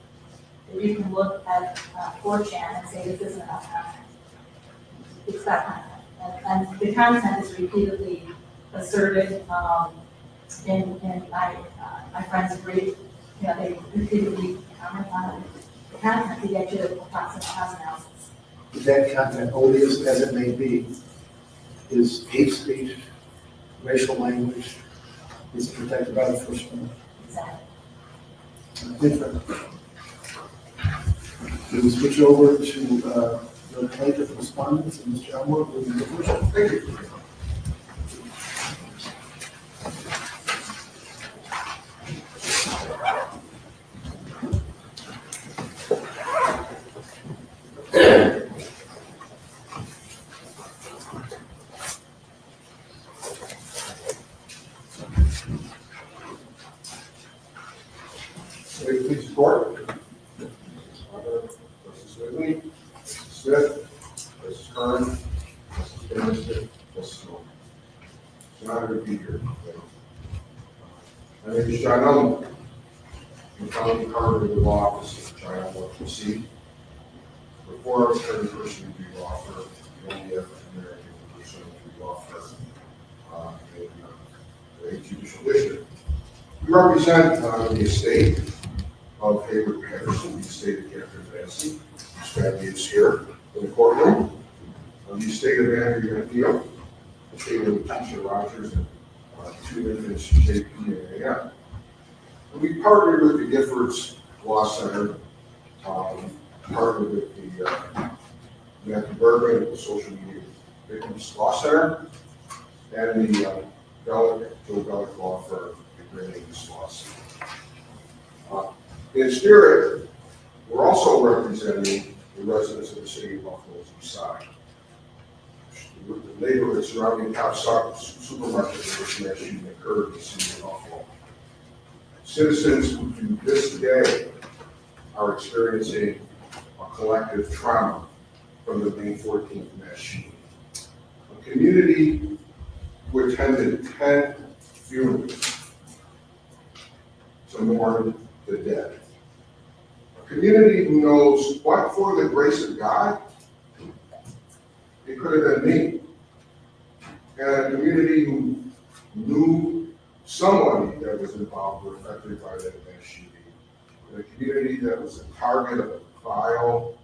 S8: that you can look at 4chan and say this isn't about content. It's about content, and the content is repeatedly asserted, in my friends agree, they repeatedly comment on the content to get you approximate house analysis.
S2: That content, odious as it may be, is hate speech, racial language, is protected by the First Amendment.
S8: Exactly.
S2: Different. We will switch over to the plaintiff respondents, and Mr. Elmore, will you go first?
S3: Thank you. May it please the court. Justice Whitley, Justice Smith, Justice Kern, Justice Bennett, Justice Norman. It's an honor to be here today. My name is John Elmore. I'm county coroner of the law office of John Elmore, PC. Before I was the person to do law firm, the only African-American person to do law firm in the 8th Judicial District. We represent the estate of Hayward Patterson, the estate of Catherine Massey, whose family is here in the courtroom, the estate of Andrew Gantino, the estate of Letitia Rogers, and 2 infants, JP and AM. And we partnered with the Giffords Law Center, partnered with the Matthew Bergman at the Social Media Victims Law Center, and the Joe Bellick Law Firm at bringing this lawsuit. In spirit, we're also representing the residents of the city of Buffalo's east side. The neighborhood surrounding Top Supermarket where this mass shooting occurred in the city of Buffalo. Citizens who to this day are experiencing a collective trauma from the May 14th mass shooting. A community who attended 10 funerals to mourn the dead. A community who knows what, for the grace of God, it could have been me. And a community who knew somebody that was involved or affected by that mass shooting. And a community that was a target of vile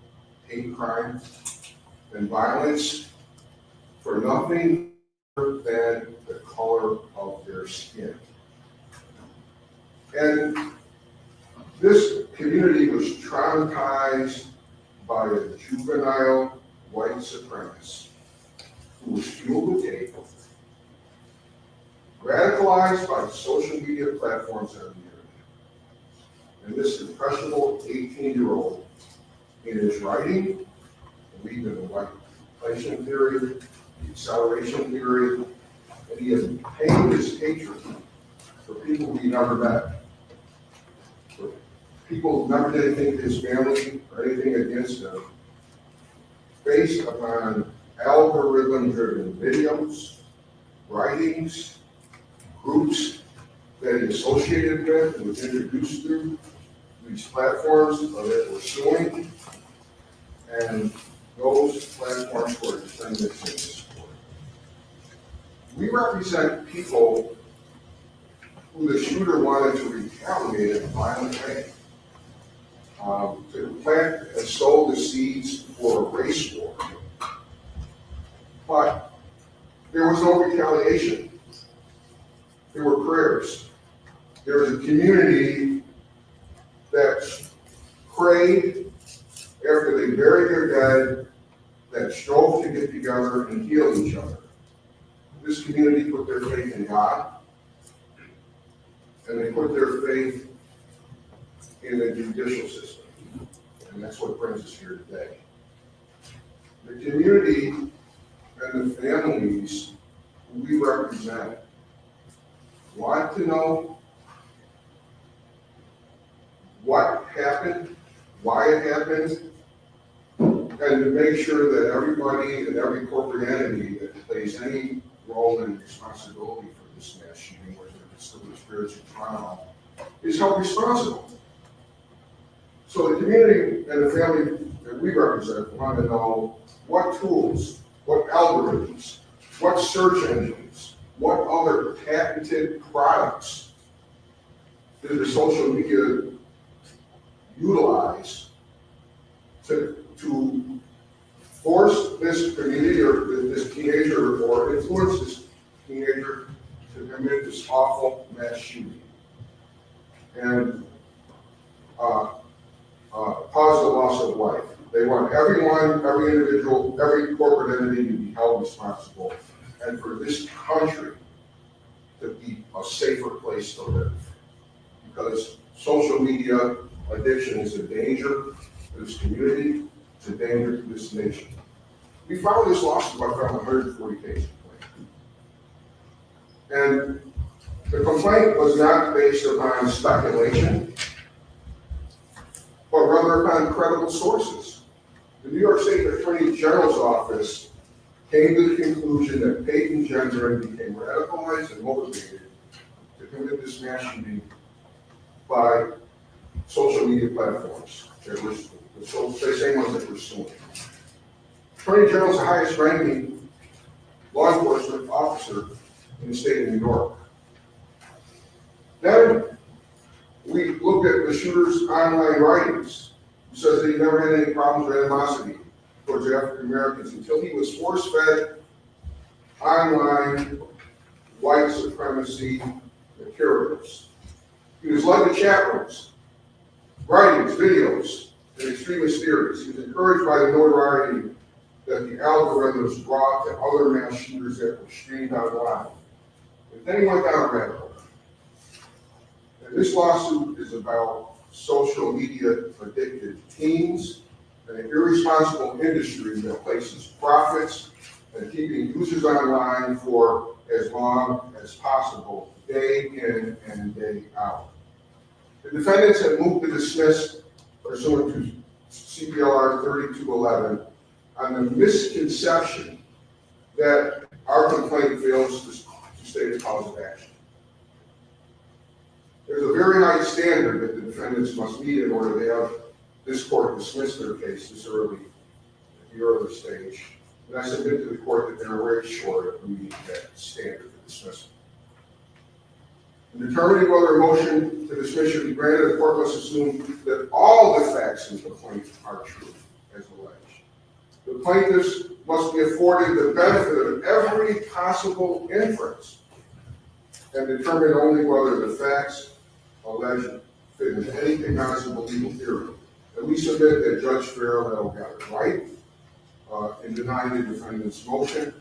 S3: hate crime and violence for nothing other than the color of their skin. And this community was traumatized by a juvenile white supremacist who was fueled with hate, radicalized by the social media platforms on the internet. And this impressionable 18-year-old, in his writing, believed in the white inflation theory, the acceleration theory, and he had painted his hatred for people he never met. For people who never did anything to his family or anything against him, based upon algorithm-driven videos, writings, groups that he associated with and was introduced through these platforms that were suing, and those platforms were defendants in this court. We represent people who the shooter wanted to retaliate in a violent way, to plant and sow the seeds for a race war. But there was no retaliation. There were prayers. There was a community that prayed after they buried their dead, that strove to get together and heal each other. This community put their faith in God, and they put their faith in the judicial system. And that's what brings us here today. The community and the families who we represent want to know what happened, why it happened,
S9: and to make sure that everybody and every corporate entity that plays any role and responsibility for this mass shooting, whether it's still spiritual trauma, is held responsible. So the community and the family that we represent want to know what tools, what algorithms, what search engines, what other patented products did the social media utilize to force this community or this teenager or influence this teenager to commit this awful mass shooting and cause the loss of life. They want everyone, every individual, every corporate entity to be held responsible, and for this country to be a safer place to live. Because social media addiction is a danger to this community, it's a danger to this nation. We filed this lawsuit by filing 140 page complaint. And the complaint was not based upon speculation, but rather upon credible sources. The New York State Attorney General's office came to the conclusion that Peyton Gendron became radicalized and motivated to commit this mass shooting by social media platforms. They were the same ones that were suing. Attorney General is the highest ranking law enforcement officer in the state of New York. Then we looked at the shooter's online writings. He says that he never had any problems with animosity towards African Americans until he was force-fed online white supremacy materials. He was led to chat rooms, writings, videos, and extremist theories. He was encouraged by the notoriety that the algorithms brought to other mass shooters that were streamed online. And then he went down a rabbit hole. And this lawsuit is about social media addicted teens and an irresponsible industry that places profits and keeping users online for as long as possible, day in and day out. The defendants have moved to dismiss pursuant to CPLR 3211 on the misconception that our complaint fails to state a cause of action. There's a very high standard that the defendants must meet in order to have this court dismiss their case this early, at the early stage. And I submit to the court that they're very short of meeting that standard for dismissal. In determining whether a motion to dismiss should be granted, the court must assume that all the facts in the complaint are true, as alleged. The plaintiffs must be afforded the benefit of every possible inference and determine only whether the facts alleged fit into any cognizable legal theory. And we submit that Judge Farrell got it right in denying the defendant's motion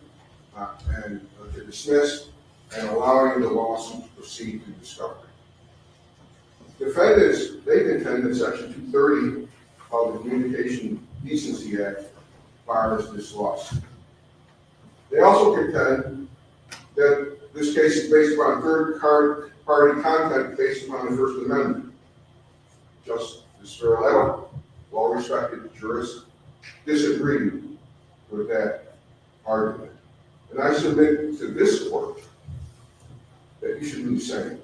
S9: and to dismiss and allowing the lawsuit to proceed to discovery. Defendants, they contend that Section 230 of the Communication Decency Act bars this lawsuit. They also contend that this case is based upon third-party content based upon the First Amendment. Justice Farrell, well-respected jurist, disagreed with that argument. And I submit to this court that you should do the same.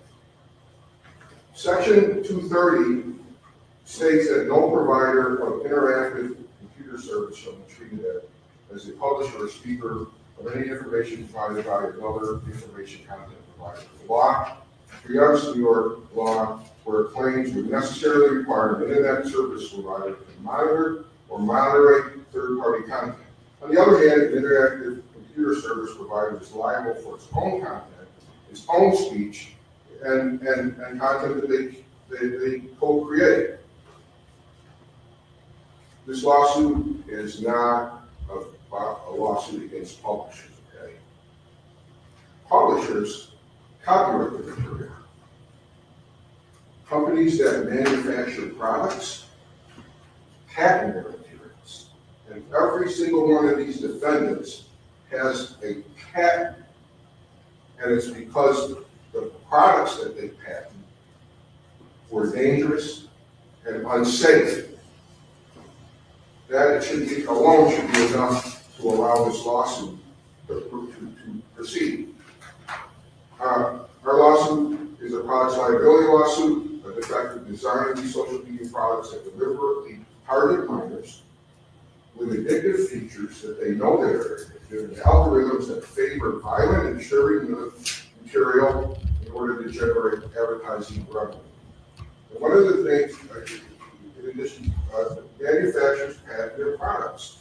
S9: Section 230 states that no provider of interactive computer service shall be treated as a publisher or speaker of any information provided by another information content provider. The law preempts New York law where claims would necessarily require an internet service provider to monitor or moderate third-party content. On the other hand, an interactive computer service provider is liable for its own content, its own speech, and content that they co-create. This lawsuit is not a lawsuit against publishers, okay? Publishers copyright the material. Companies that manufacture products patent their materials. And every single one of these defendants has a patent. And it's because the products that they patent were dangerous and unsafe that it should be, alone should be enough to allow this lawsuit to proceed. Our lawsuit is a products liability lawsuit, a defective design of these social media products that deliberately target minors with addictive features that they know they're addictive, and algorithms that favor violent and disturbing material in order to generate advertising revenue. And one of the things, in addition, manufacturers patent their products.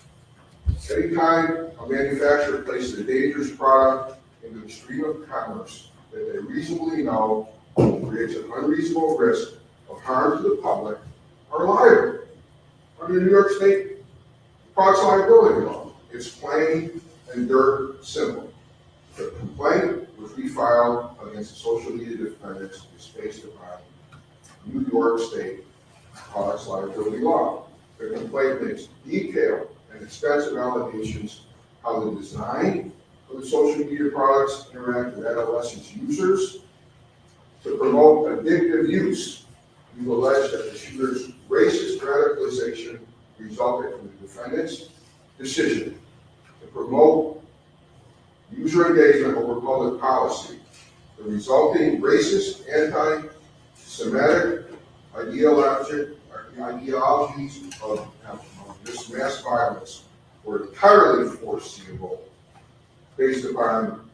S9: Anytime a manufacturer places a dangerous product into the stream of commerce that they reasonably know creates an unreasonable risk of harm to the public, are liable under New York State products liability law. It's plain and dirt simple. The complaint which we filed against the social media defendants is based upon New York State products liability law. The complaint makes detailed and extensive allegations how the design of the social media products interact with adolescent users. To promote addictive use, we allege that the shooter's racist radicalization resulted from the defendant's decision to promote user engagement over public policy. The resulting racist, anti-Semitic ideologies of this mass violence were entirely foreseeable based upon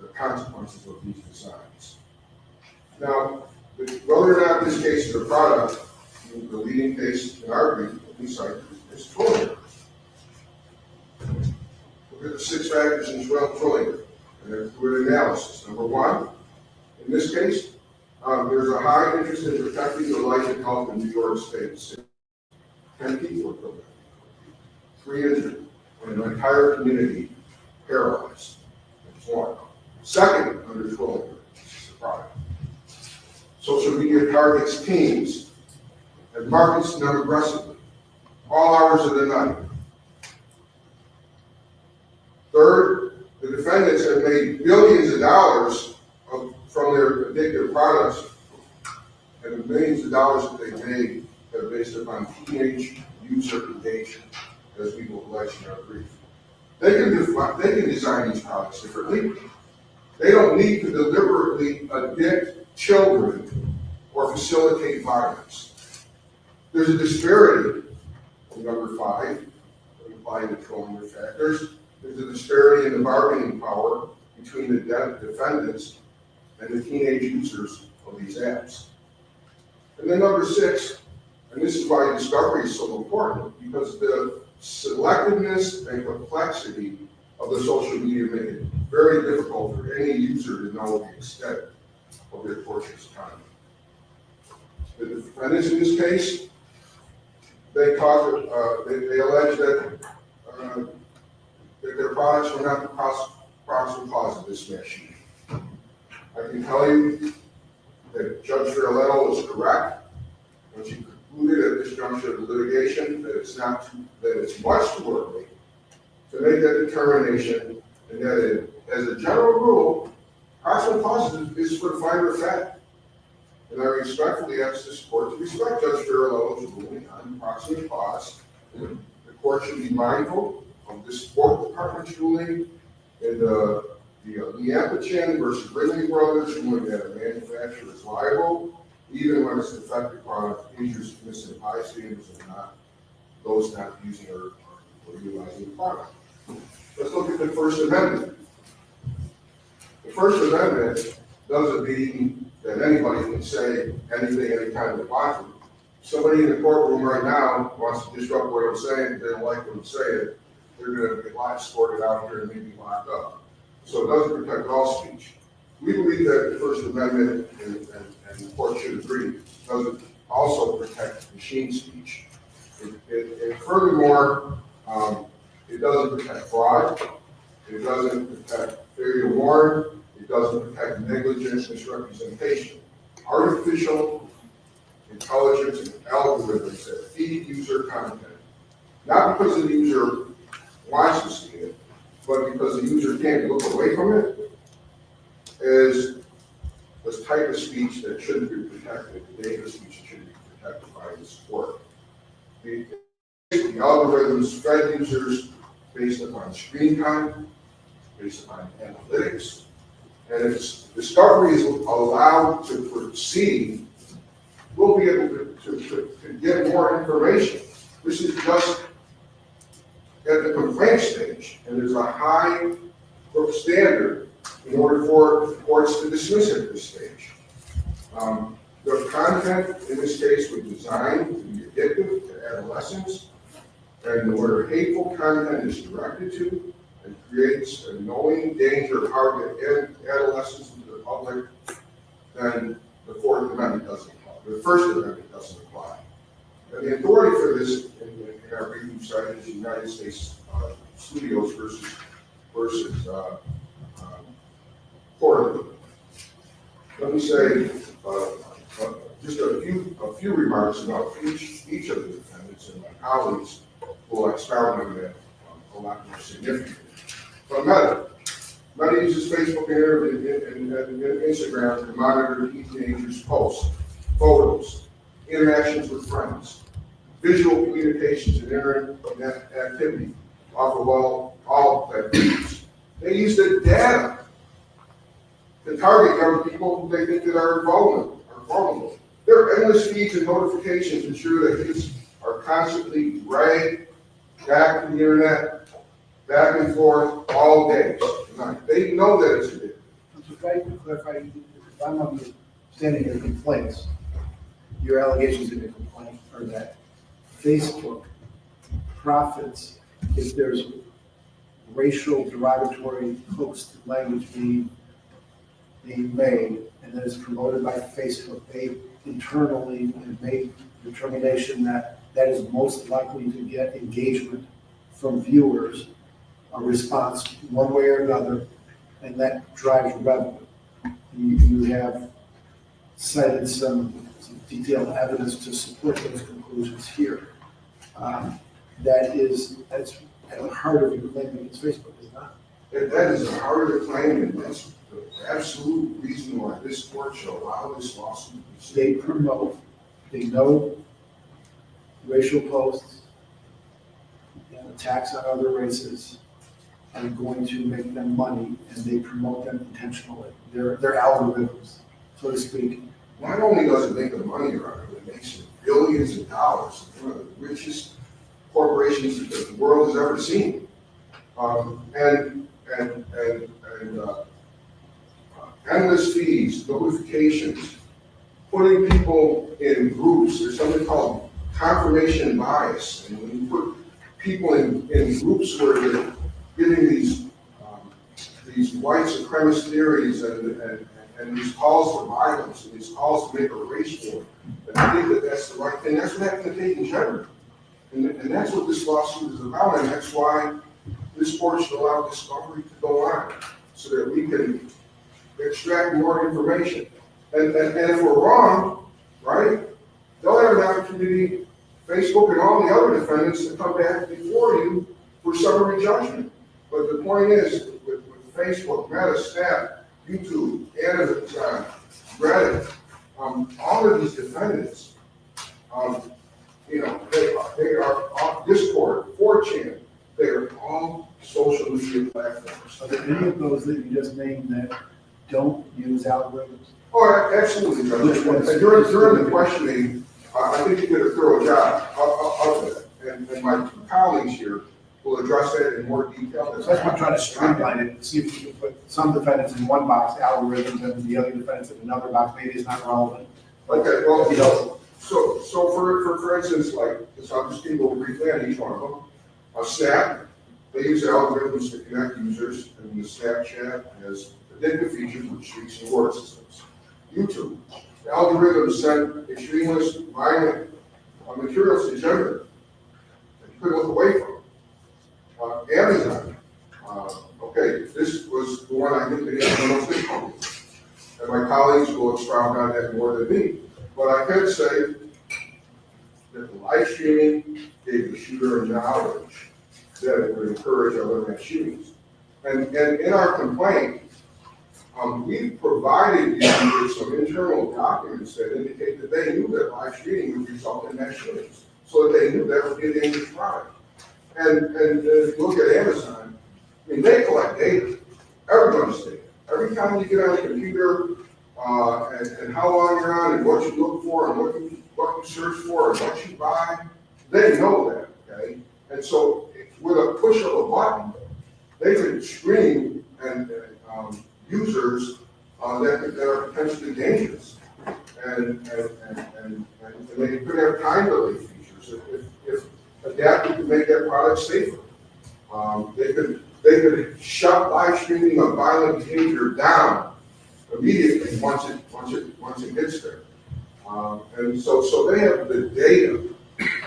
S9: the consequences of these designs. Now, whether or not this case is a product, the leading case in our group, we cite, is Twilliger. Look at the 6 factors in Twilliger, and then do an analysis. Number 1, in this case, there's a high interest in protecting the life and health in New York State. 10 people were killed. 3 injured, and an entire community paralyzed. That's 1. Second, under Twilliger, this is the product. Social media targets teens and markets them aggressively, all hours of the night. Third, the defendants have made billions of dollars from their addictive products, and the millions of dollars that they've made are based upon teenage user engagement, as we will allege in our brief. They can design these products differently. They don't need to deliberately addict children or facilitate violence. There's a disparity in number 5, applying the Twilliger factors. There's a disparity in the bargaining power between the defendants and the teenage users of these apps. And then number 6, and this is why discovery is so important, because the selectiveness and complexity of the social media make it very difficult for any user to know the extent of their tortious conduct. The defendants in this case, they allege that their products were not the proximate cause of this mass shooting. I can tell you that Judge Fioretto was correct when she concluded at this juncture of the litigation that it's much too early to make that determination, and that as a general rule, proximate cause is for the finder of fact. And I respectfully ask this court to respect Judge Fioretto's ruling on proximate cause. The court should be mindful of this fourth department's ruling in the Leampichin versus Ridley Brothers ruling that a manufacturer is liable even when its defective product injures innocent bystanders and not those not using or utilizing the product. Let's look at the First Amendment. The First Amendment doesn't mean that anybody can say anything anytime they want to. Somebody in the courtroom right now wants to disrupt what I'm saying, they don't like what I'm saying, they're going to get live escorted out here and maybe locked up. So it doesn't protect all speech. We believe that the First Amendment, and the court should agree, doesn't also protect machine speech. And furthermore, it doesn't protect fraud, it doesn't protect failure to warn, it doesn't protect negligence, misrepresentation. Artificial intelligence and algorithms that feed user content, not because the user wants to see it, but because the user can't look away from it, is this type of speech that shouldn't be protected, the data speech that shouldn't be protected by this court. The the algorithms fed users based upon screen time, based upon analytics. And if discovery is allowed to proceed, we'll be able to get more information. This is just at the complaint stage, and there's a high standard in order for courts to dismiss at this stage. The content in this case was designed to be addictive to adolescents, and where hateful content is directed to and creates a knowing danger of harm to adolescents and to the public, then the Fourth Amendment doesn't apply. The First Amendment doesn't apply. And the authority for this in our briefing cited is United States Studios versus Florida. Let me say just a few remarks about each of the defendants, and my colleagues will expound on that a lot more significantly. But Meta uses Facebook and Instagram to monitor teenagers' posts, photos, interactions with friends, visual communications, and internet activity off of all platforms. They use the data to target young people who they think that are vulnerable. Their endless feeds and notifications ensure that kids are constantly dragged back to the internet, back and forth, all day. They know that it's addictive.
S2: If I could clarify, if I'm understanding your complaints, your allegations in your complaint are that Facebook profits if there's racial derogatory post language being made, and that is promoted by Facebook. They internally have made determination that that is most likely to get engagement from viewers, a response one way or another, and that drives revenue. You have cited some detailed evidence to support those conclusions here. That's at the heart of your claim against Facebook, is not?
S9: That is the heart of the claim, and that's the absolute reason why this court shall allow this lawsuit to proceed.
S2: They know racial posts and attacks on other races are going to make them money, and they promote them intentionally. They're algorithms, so to speak.
S9: Not only does it make them money, Robert, it makes them billions of dollars. One of the richest corporations that the world has ever seen. Endless feeds, notifications, putting people in groups. There's something called confirmation bias. And when you put people in groups where they're getting these white supremacist theories and these calls for violence and these calls to make a race war, and I think that that's the right thing. That's what happened to Peyton Jenner. And that's what this lawsuit is about, and that's why this court should allow discovery to go on, so that we can extract more information. And if we're wrong, right, they'll have an opportunity, Facebook and all the other defendants, to come back before you for summary judgment. But the point is, with Facebook, Meta, Snap, YouTube, Amazon, Reddit, all of these defendants, they are off Discord, 4chan, they are all social media platforms.
S2: Are there any of those that you just named that don't use algorithms?
S9: Oh, absolutely, Judge. And during the questioning, I think you did a thorough job of it. And my colleagues here will address that in more detail.
S2: So that's why I'm trying to streamline it, see if we can put some defendants in one box, algorithms, and the other defendants in another box. Maybe it's not relevant.
S9: Okay, well,
S2: You know,
S9: so for instance, like, I'll just give you briefly on each one of them. Snap, they use algorithms to connect users, and the Snapchat has addictive features which treats reward systems. YouTube, the algorithms send extremist, violent materials to gender that you couldn't look away from. Amazon, okay, this was the one I think that had the most difficulty. And my colleagues will expound on that more than me. But I can say that the live streaming gave the shooter knowledge that it would encourage other mass shootings. And in our complaint, we provided you with some internal documents that indicate that they knew that live streaming would result in mass shootings. so that they knew that would be a dangerous product. And if you look at Amazon, I mean, they collect data, everybody's data. Every time you get on a computer, and how long you're on, and what you look for, and what you search for, and what you buy, they know that, okay? And so with a push of a button, they could screen users that are potentially dangerous. And they could have time delay features if adapted to make that product safer. They could shut live streaming of violent behavior down immediately once it gets there. And so they have the data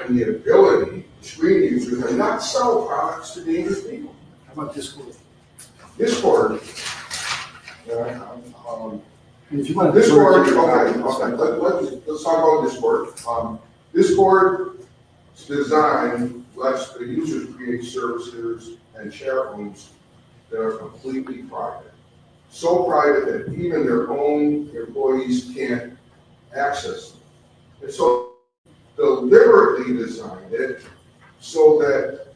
S9: and the ability to screen users and not sell products to dangerous people.
S2: How about Discord?
S9: Discord.
S2: If you want to.
S9: Discord, okay, let's talk about Discord. Discord's design lets the users create services and chat rooms that are completely private. So private that even their own employees can't access them. And so deliberately designed it so that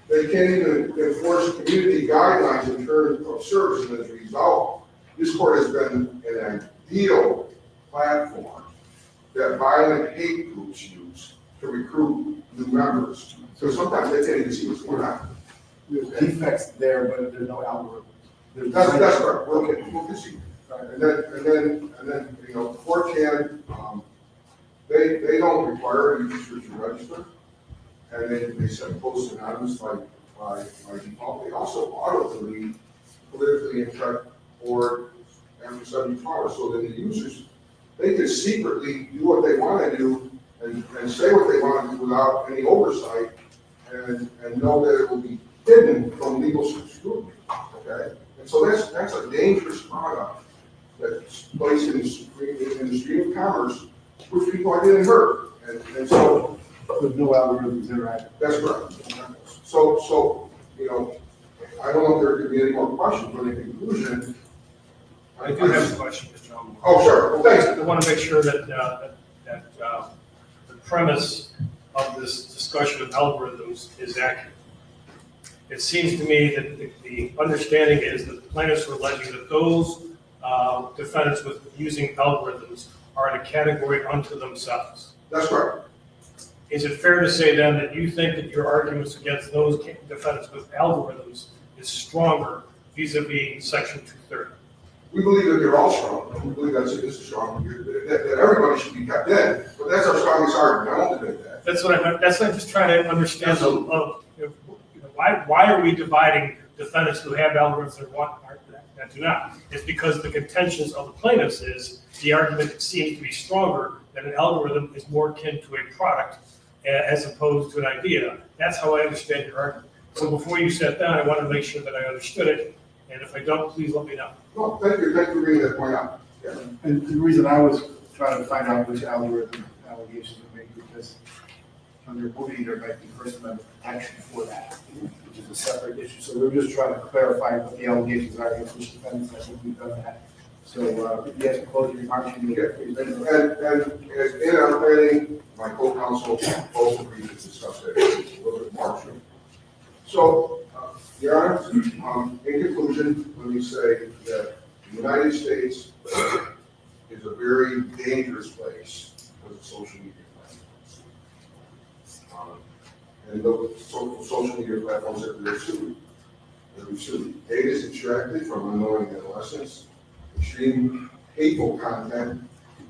S9: they can't even enforce community guidelines in terms of service. And as a result, Discord has been an ideal platform that violent hate groups use to recruit new members. So sometimes they can't even see what's going on.
S2: There's defects there, but there's no algorithm.
S9: That's right, we'll concede. And then, you know, 4chan, they don't require users to register. And they set posts anonymous by default. They also auto-delete politically incorrect board after 72 hours, so that the users, they can secretly do what they want to do and say what they want to do without any oversight and know that it will be hidden from legal scrutiny, okay? And so that's a dangerous product that's placed in the stream of commerce, which people are getting hurt. And so
S2: With no algorithms interacting.
S9: that's correct. So, you know, I don't know if there could be any more questions, but in conclusion.
S4: I do have a question, Mr. Elmore.
S9: Oh, sure, well, thanks.
S4: I want to make sure that the premise of this discussion of algorithms is accurate. It seems to me that the understanding is that the plaintiffs are alleging that those defendants with using algorithms are in a category unto themselves.
S9: That's right.
S4: Is it fair to say then that you think that your arguments against those defendants with algorithms is stronger vis-a-vis Section 230?
S9: We believe that they're all strong. We believe this is strong, that everybody should be kept in, but that's our strongest argument. I won't debate that.
S4: That's what I'm just trying to understand. Why are we dividing defendants who have algorithms and one that do not? It's because the contentions of the plaintiffs is the argument seems to be stronger that an algorithm is more akin to a product as opposed to an idea. That's how I understand your argument. So before you sat down, I want to make sure that I understood it, and if I don't, please let me know.
S9: No, thank you for bringing that point up. Yeah.
S2: And the reason I was trying to find out which algorithm allegations were made, because under Booty, there might be First Amendment protection for that, which is a separate issue. So we're just trying to clarify what the allegations are against which defendants. I think we've done that. So if you have some closing remarks, you can get it.
S9: And as in our planning, my co-counsel also agreed to discuss that a little bit more. So, Your Honor, in conclusion, let me say that the United States is a very dangerous place because of social media platforms. And those social media platforms that we've sued. Data is extracted from unknowing adolescents. Extreme hateful content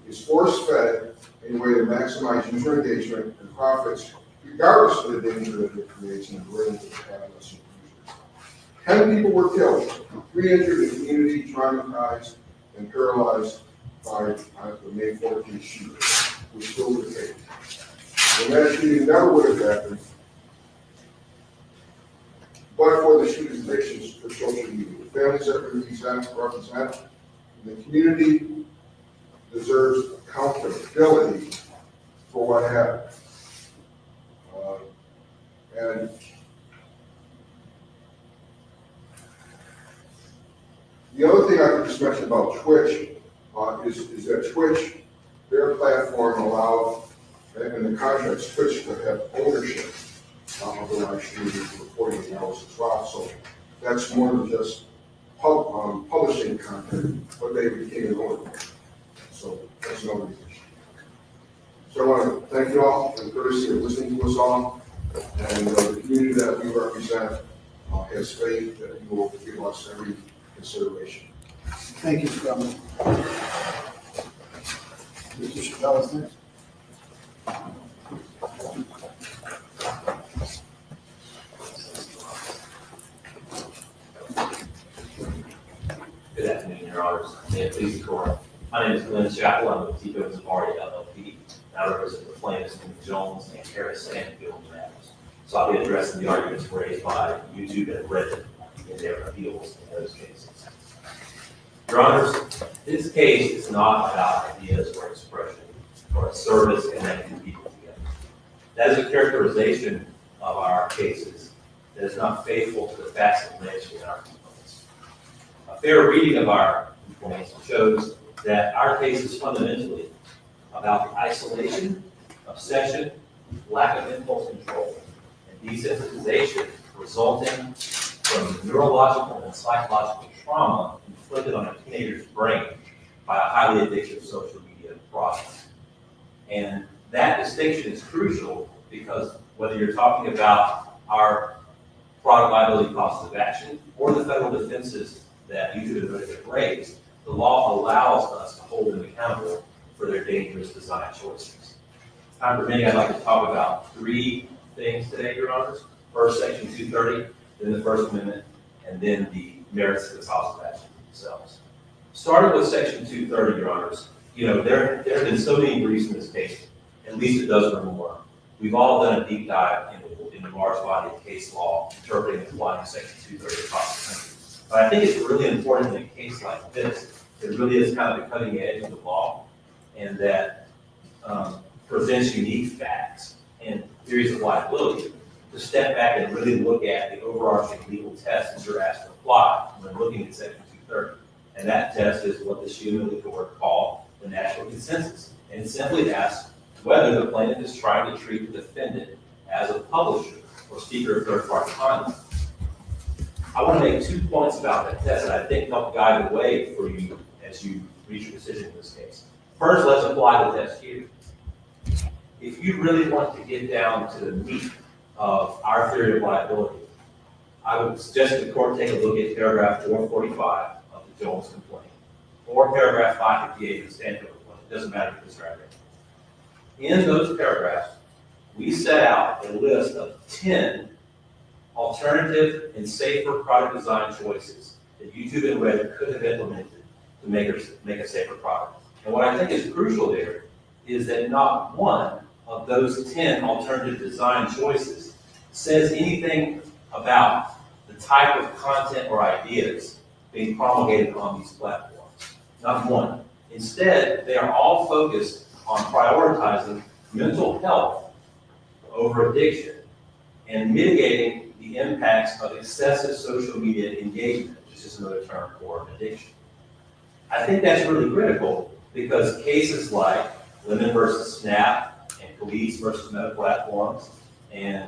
S9: is force-fed in a way to maximize user engagement and profits, regardless of the danger that it creates and the burdens that it has on users. 10 people were killed, 3 injured in the community, traumatized and paralyzed by the May 14th shooting, which still the case. The mass shooting never would have happened, but for the shooter's addictions for social media. The families that represent the community deserves accountability for what happened. And the other thing I could just mention about Twitch is that Twitch, their platform allowed and the contracts Twitch to have ownership of the live streaming and recording the hours as well. So that's more than just publishing content, but they became an owner. So that's another reason. So I want to thank you all for the courtesy of listening to us all, and the community that we represent has faith that you will give us every consideration.
S2: Thank you, Mr. Bellman. Mr. Chappelle is next.
S10: Good afternoon, Your Honors. May it please the court. My name is Glenn Chappell. I'm with Tico Zavardi LLP. I represent the plaintiffs in Jones and Harris Sandfield matters. So I'll be addressing the arguments raised by YouTube and Reddit in their appeals in those cases. Your Honors, this case is not about ideas or expression or a service connecting people together. That is a characterization of our cases that is not faithful to the facts alleged in our complaints. A fair reading of our complaints shows that our case is fundamentally about the isolation, obsession, lack of impulse control, and desensitization resulting from neurological and psychological trauma inflicted on a teenager's brain by a highly addictive social media product. And that distinction is crucial because whether you're talking about our product liability causes of action or the federal defenses that YouTube and Reddit have raised, the law allows us to hold them accountable for their dangerous design choices. Time permitting, I'd like to talk about three things today, Your Honors. First, Section 230, then the First Amendment, and then the merits of the cause of action themselves. Starting with Section 230, Your Honors, there have been so many briefs in this case, at least a dozen or more. We've all done a deep dive in the large body of case law interpreting and applying Section 230 across the country. But I think it's really important in a case like this, it really is kind of the cutting edge of the law, and that presents unique facts and theories of liability to step back and really look at the overarching legal test that you're asked to apply when looking at Section 230. And that test is what the Schumann Court called the national consensus. And it simply asks whether the plaintiff is trying to treat the defendant as a publisher or speaker of third-party content. I want to make 2 points about that test that I think help guide the way for you as you reach your decision in this case. First, let's apply the test here. If you really want to get down to the meat of our theory of liability, I would suggest the court take a look at paragraph 445 of the Jones complaint, or paragraph 558 of the Stanfield complaint. It doesn't matter if it's right. In those paragraphs, we set out a list of 10 alternative and safer product design choices that YouTube and Reddit could have implemented to make a safer product. And what I think is crucial there is that not one of those 10 alternative design choices says anything about the type of content or ideas being promulgated on these platforms. Not one. Instead, they are all focused on prioritizing mental health over addiction and mitigating the impacts of excessive social media engagement, which is just another term for addiction. I think that's really critical because cases like Lemon versus Snap and Police versus Meta Platforms and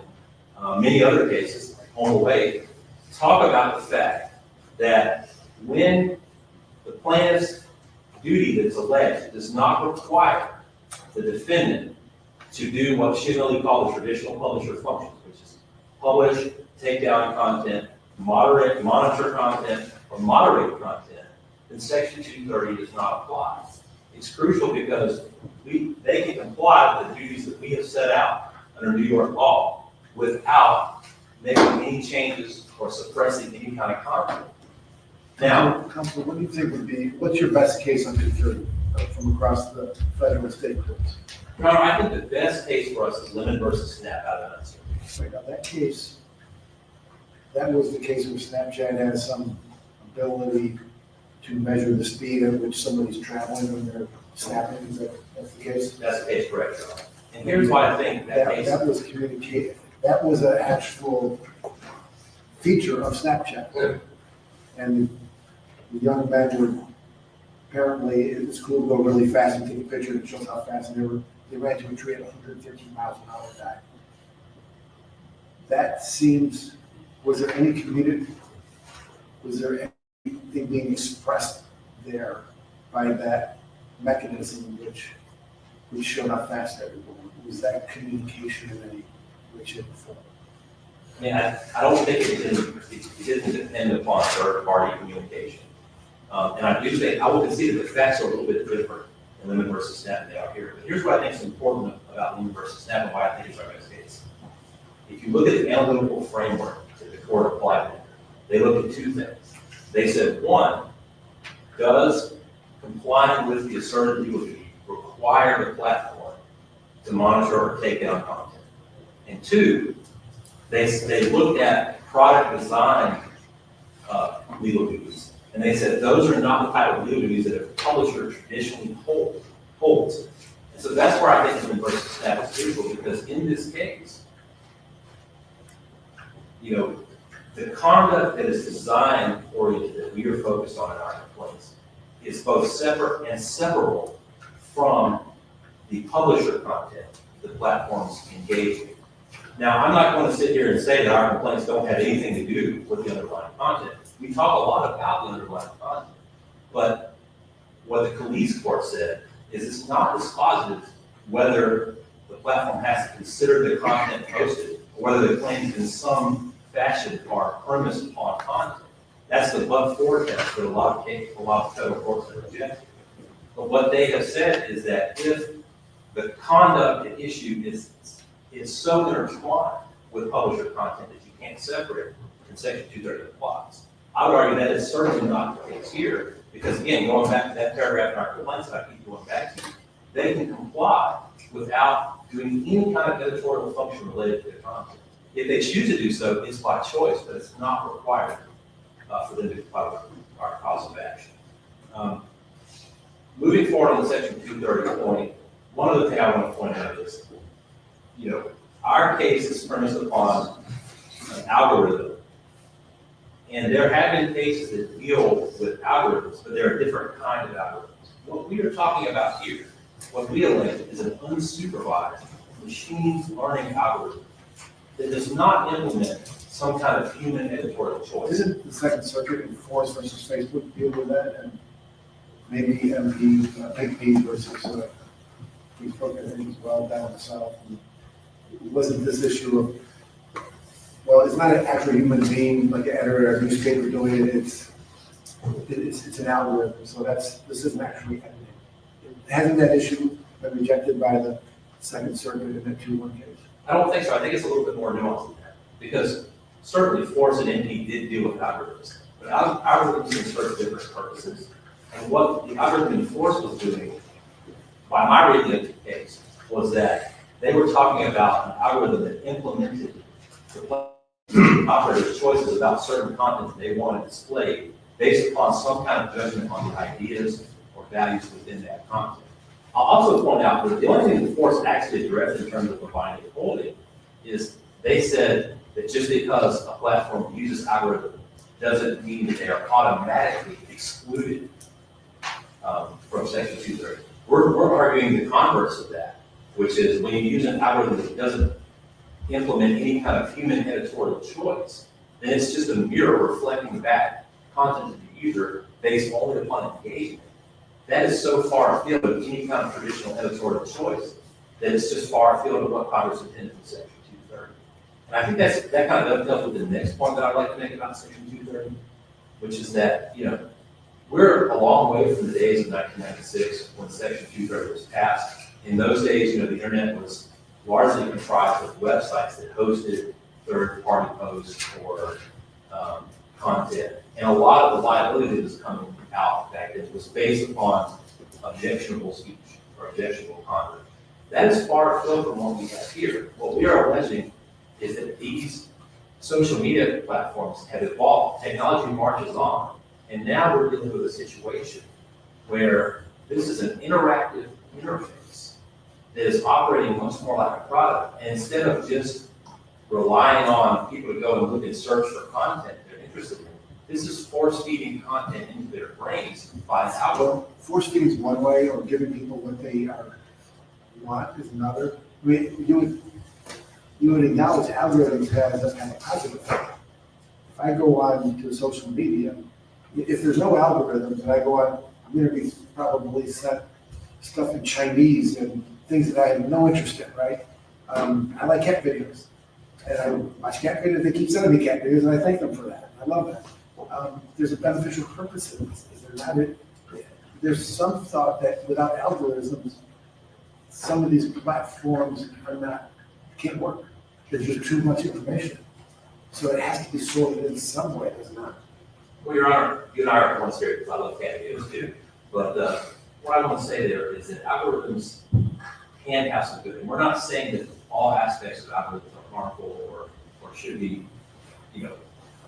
S10: many other cases like Home Away talk about the fact that when the plaintiff's duty that's alleged does not require the defendant to do what should only call the traditional publisher functions, which is publish, take down content, moderate, monitor content, or moderate content, then Section 230 does not apply. It's crucial because they can comply with the duties that we have set out under New York law without making any changes or suppressing any kind of content. Now,
S2: Counselor, what do you think would be, what's your best case on 230 from across the federal and state courts?
S10: Your Honor, I think the best case for us is Lemon versus Snap out of Minnesota.
S2: Right, now that case, that was the case where Snapchat has some ability to measure the speed at which somebody's traveling when they're snapping. Is that's the case?
S10: That's the case, correct, Your Honor. And here's why I think that case.
S2: That was communicated. That was an actual feature of Snapchat. And the young men were apparently, at school, go really fast and take a picture and shows how fast they were they ran into a tree at 113 miles an hour and died. That seems, was there any anything being expressed there by that mechanism which showed how fast everyone was? That communication in any way, shape, or form?
S10: I mean, I don't think it didn't depend upon third-party communication. And I do think, I will concede that the facts are a little bit different in Lemon versus Snap than they are here. But here's what I think is important about Lemon versus Snap and why I think it's our best case. If you look at the analytical framework that the court applied, they looked at two things. They said, one, does complying with the asserted legal duty require the platform to monitor or take down content? And two, they looked at product design legal duties, and they said those are not the type of legal duties that a publisher traditionally holds. And so that's where I think Lemon versus Snap is critical, because in this case, you know, the conduct that is design oriented that we are focused on in our complaints is both separate and separable from the publisher content the platforms engage in. Now, I'm not going to sit here and say that our complaints don't have anything to do with the underlying content. We talk a lot about the underlying content, but what the Calise court said is it's not dispositive whether the platform has to consider the content posted or whether the claims in some fashion are premised upon content. That's the but-for test that a lot of federal courts have rejected. But what they have said is that if the conduct at issue is so intertwined with publisher content that you can't separate, and Section 230 applies. I would argue that is certainly not the case here, because again, going back to that paragraph in our complaints that I keep going back to, they can comply without doing any kind of editorial function related to their content. If they choose to do so, it's by choice, but it's not required for them to comply with our cause of action. Moving forward on the Section 230 point, one other thing I want to point out is, you know, our case is premised upon an algorithm. And there have been cases that deal with algorithms, but they're a different kind of algorithms. What we are talking about here, what we allege is an unsupervised machine learning algorithm that does not implement some kind of human editorial choice.
S2: Isn't the Second Circuit in Force versus Facebook deal with that? And maybe MP versus Facebook, I think, as well, down in the South. And it wasn't this issue of, well, it's not an actual human being, like an editor or a newspaper doing it, it's an algorithm, so this isn't actually editing. Hasn't that issue been rejected by the Second Circuit in that 2-1 case?
S10: I don't think so. I think it's a little bit more nuanced than that, because certainly Force and NP did deal with algorithms, but algorithms serve different purposes. And what the algorithm in Force was doing, by my reading of the case, was that they were talking about an algorithm that implemented the operator's choices about certain content that they wanted displayed based upon some kind of judgment on the ideas or values within that content. I'll also point out that the only thing the Force actually addressed in terms of providing holding is they said that just because a platform uses algorithm doesn't mean that they are automatically excluded from Section 230. We're arguing the converse of that, which is when you use an algorithm that doesn't implement any kind of human editorial choice, then it's just a mirror reflecting back content to the user based only upon engagement. That is so far afield of any kind of traditional editorial choice that it's just far afield of what Congress intended in Section 230. And I think that kind of dovetails with the next point that I'd like to make about Section 230, which is that, you know, we're a long way from the days of 1996 when Section 230 was passed. In those days, you know, the internet was largely comprised of websites that hosted third-party posts or content. And a lot of the liability that was coming out back then was based upon objectionable speech or objectionable conduct. That is far afield from what we have here. What we are alleging is that these social media platforms have evolved. Technology marches on. And now we're dealing with a situation where this is an interactive interface that is operating much more like a product. And instead of just relying on people to go and look and search for content they're interested in, this is force-feeding content into their brains by an algorithm.
S2: Force feeding is one way, or giving people what they are want is another. I mean, you would acknowledge algorithms have a positive effect. If I go on to social media, if there's no algorithms and I go on, I'm gonna be probably sent stuff in Chinese and things that I have no interest in, right? I like cat videos. And I watch cat videos, they keep sending me cat videos, and I thank them for that. I love that. There's a beneficial purpose in this. Is there not? There's some thought that without algorithms, some of these platforms can't work. There's just too much information. So it has to be sorted in some way, does it not?
S10: Well, Your Honor, you and I are one spirit, because I love cat videos too. But what I want to say there is that algorithms can have some good, and we're not saying that all aspects of algorithms are harmful or should be, you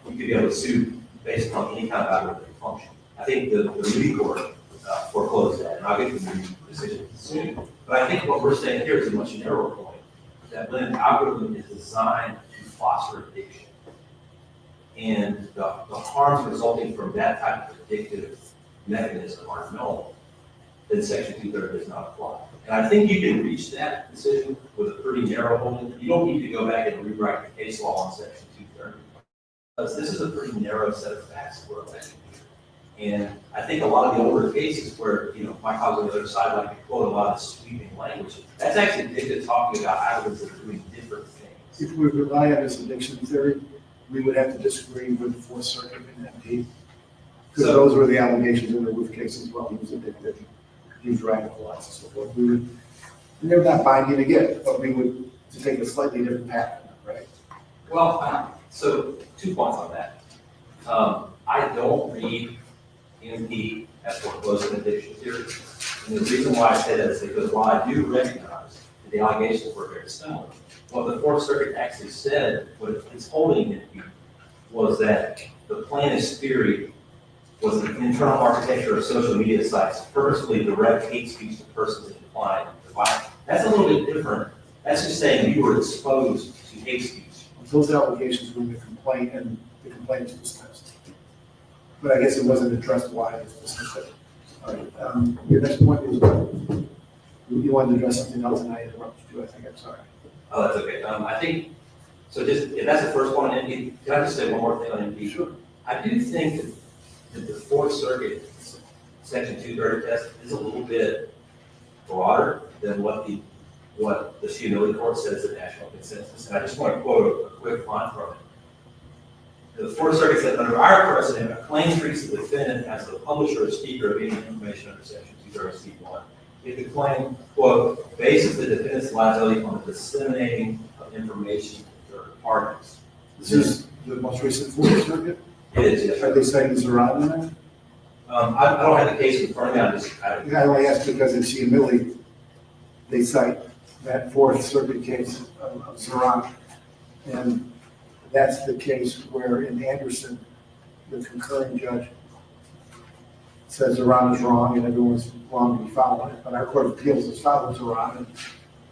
S10: could be able to sue based on any kind of algorithmic function. I think the Moody court foreclosed that, and I'll get to the decision soon. But I think what we're saying here is a much narrower point, that when an algorithm is designed to foster addiction, and the harms resulting from that type of addictive mechanism are known, then Section 230 does not apply. And I think you can reach that decision with a pretty narrow holding. You don't need to go back and rewrite the case law on Section 230. Because this is a pretty narrow set of facts we're alleging here. And I think a lot of the older cases where, my colleagues on the other side like to quote a lot of sweeping language, that's actually dicta talking about algorithms that are doing different things.
S2: If we rely on this addiction theory, we would have to disagree with the Fourth Circuit and MP. Because those were the allegations in the Roof case as well. He was addicted, he was radicalized and so forth. And they're not binding again, but we would to take a slightly different path, right?
S10: Well, so 2 points on that. I don't read MP as foreclosing addiction theory. And the reason why I say that is because while I do recognize that the allegations were very similar, what the Fourth Circuit actually said, what it's holding in MP, was that the plaintiff's theory was the internal architecture of social media sites purposefully direct hate speech to persons in decline. That's a little bit different. That's just saying you were exposed to hate speech.
S2: Those allegations were in the complaint, and the complaint was dismissed. But I guess it wasn't addressed why it was dismissed. All right, your next point is what? You wanted to address something else, and I interrupted you. I think I'm sorry.
S10: Oh, that's okay. I think, so just, if that's the first one on MP, can I just say one more thing on MP?
S2: Sure.
S10: I do think that the Fourth Circuit Section 230 test is a little bit broader than what the Humility Court says the national consensus. And I just want to quote a quick line from it. The Fourth Circuit said, under our precedent, a claim treats the defendant as the publisher or speaker of any information under Section 230C1. If the claim, quote, bases the defendant's liability on the disseminating of information to third parties.
S2: This is the most recent Fourth Circuit?
S10: It is, yes.
S2: Are they saying it's around there?
S10: I don't have the case in front of me,
S2: I only asked because in Humility, they cite that Fourth Circuit case of Zoran. And that's the case where in Anderson, the concurring judge says Zoran is wrong and everyone's wrong to be following it. But our Court of Appeals has followed Zoran, and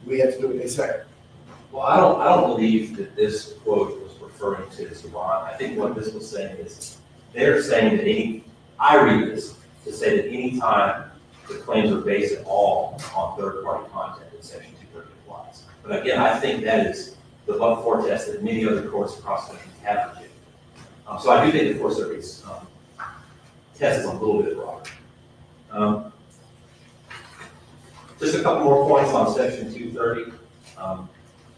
S2: we have to do what they say.
S10: Well, I don't believe that this quote was referring to Zoran. I think what this was saying is, they're saying that I read this to say that any time the claims are based at all on third-party content in Section 230 applies. But again, I think that is the but-for test that many other courts across the country have rejected. So I do think the Fourth Circuit's test is a little bit broader. Just a couple more points on Section 230.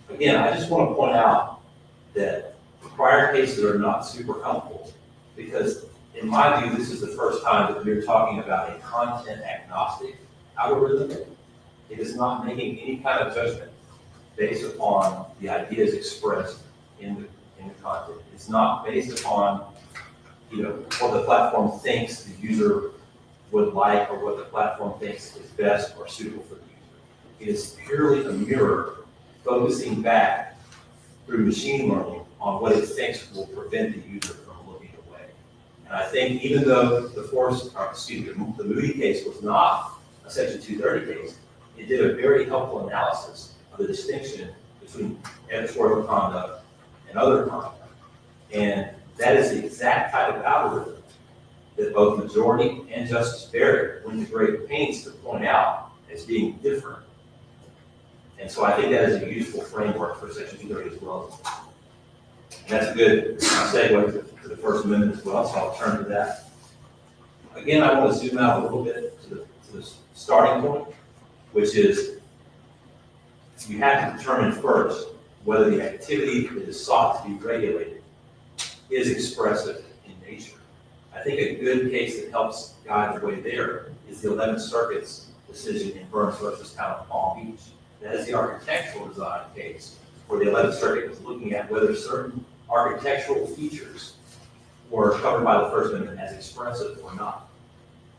S10: Again, I just want to point out that prior cases are not super helpful because, in my view, this is the first time that we're talking about a content agnostic algorithm. It is not making any kind of judgment based upon the ideas expressed in the content. It's not based upon, what the platform thinks the user would like or what the platform thinks is best or suitable for the user. It is purely a mirror focusing back through machine learning on what it thinks will prevent the user from looking away. And I think even though the Moody case was not a Section 230 case, it did a very helpful analysis of the distinction between editorial conduct and other conduct. And that is the exact type of algorithm that both majority and Justice Barrett went to great pains to point out as being different And so I think that is a useful framework for section 230 as well. And that's a good segue to the First Amendment as well, so I'll turn to that. Again, I want to zoom out a little bit to the starting point, which is you have to determine first whether the activity that is sought to be regulated is expressive in nature. I think a good case that helps guide the way there is the 11th Circuit's decision in Burns versus Town of Palm Beach. That is the architectural design case, where the 11th Circuit was looking at whether certain architectural features were covered by the First Amendment as expressive or not.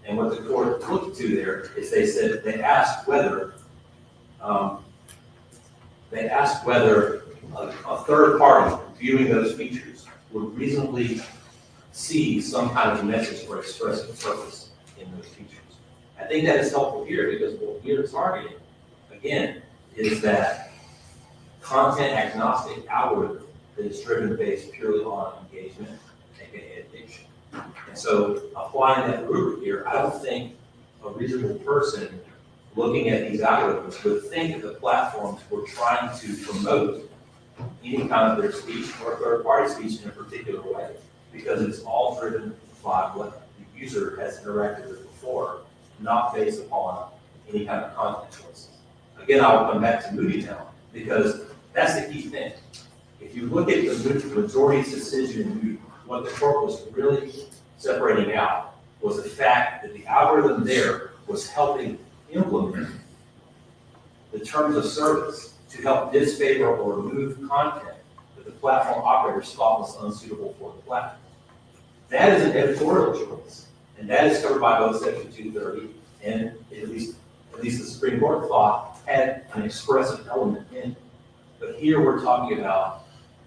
S10: And what the court looked to there is they asked whether a third party viewing those features would reasonably see some kind of message or expressive purpose in those features. I think that is helpful here because what we are targeting, again, is that content agnostic algorithm that is driven based purely on engagement, aka addiction. And so applying that rubric here, I don't think a reasonable person looking at these algorithms would think that the platforms were trying to promote any kind of their speech or third-party speech in a particular way, because it's all driven by what the user has interacted with before, not based upon any kind of content choices. Again, I will come back to Moody now, because that's the key thing. If you look at the majority's decision in Moody, what the court was really separating out was the fact that the algorithm there was helping implement the terms of service to help disfavor or remove content that the platform operators thought was unsuitable for the platform. That is an editorial choice, and that is covered by both Section 230 and at least the Supreme Court thought had an expressive element in it. But here we're talking about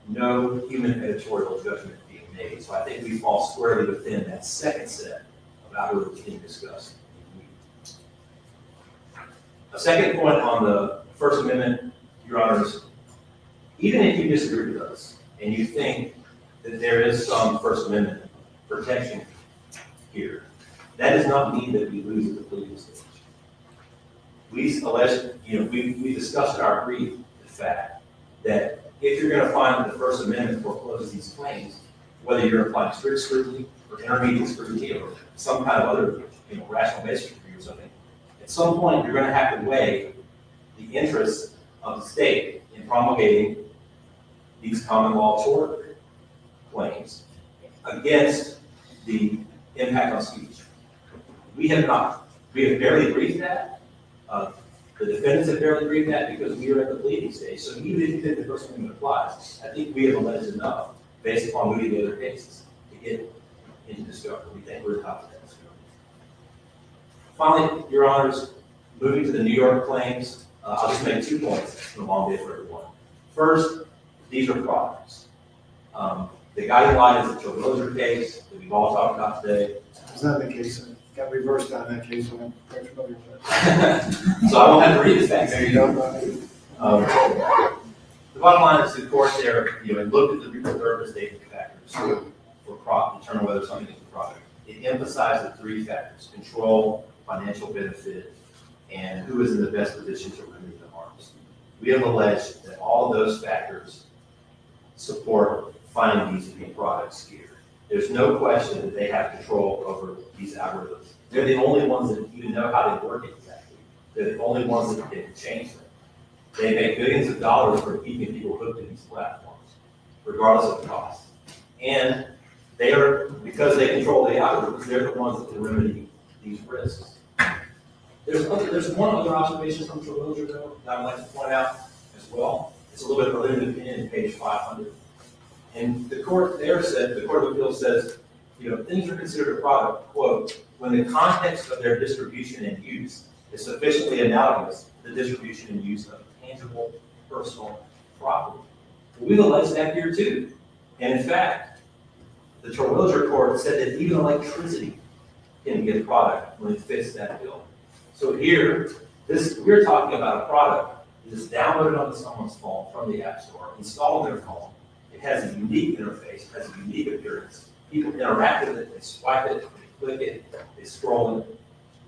S10: no human editorial judgment being made. So I think we fall squarely within that second set of algorithms being discussed. A second point on the First Amendment, Your Honors, even if you disagree with us and you think that there is some First Amendment protection here, that does not mean that we lose at the pleading stage. We discussed in our brief the fact that if you're going to find that the First Amendment forecloses these claims, whether you're applying strict scrutiny or intermediate scrutiny or some kind of other rational basis review or something, at some point you're going to have to weigh the interests of the state in promulgating these common law tort claims against the impact on speech. We have not. We have barely briefed that. The defendants have barely briefed that because we are at the pleading stage. So even if you think the First Amendment applies, I think we have alleged enough based upon moving the other cases to get into discovery. We think we're top of that discovery. Finally, Your Honors, moving to the New York claims, I'll just make 2 points. It's been a long day for everyone. First, these are products. The guiding line is the Children's case that we've all talked about today.
S2: It's not the case. Got reversed on that case, so I'm quite familiar with that.
S10: So I won't have to read the facts.
S2: There you go.
S10: The bottom line is the court there, and looked at the third statement factors for profit, determine whether something is a product. It emphasized the 3 factors: control, financial benefit, and who is in the best position to remedy the harms. We have alleged that all of those factors support finding these to be products here. There's no question that they have control over these algorithms. They're the only ones that even know how they work exactly. They're the only ones that can change them. They make billions of dollars for keeping people hooked to these platforms, regardless of the cost. And they are, because they control the algorithms, they're the ones that can remedy these risks. There's one other observation from Trowilliger, though, that I'd like to point out as well. It's a little bit of a limited opinion, page 500. And the court there said, the Court of Appeals says, things are considered a product, quote, when the context of their distribution and use is sufficiently analogous to the distribution and use of tangible personal property. We've alleged that here too. And in fact, the Trowilliger court said that even electricity can be a product when it fits that bill. So here, we're talking about a product that is downloaded onto someone's phone from the App Store, installed on their phone. It has a unique interface, has a unique appearance. People interact with it, they swipe it, they click it, they scroll it,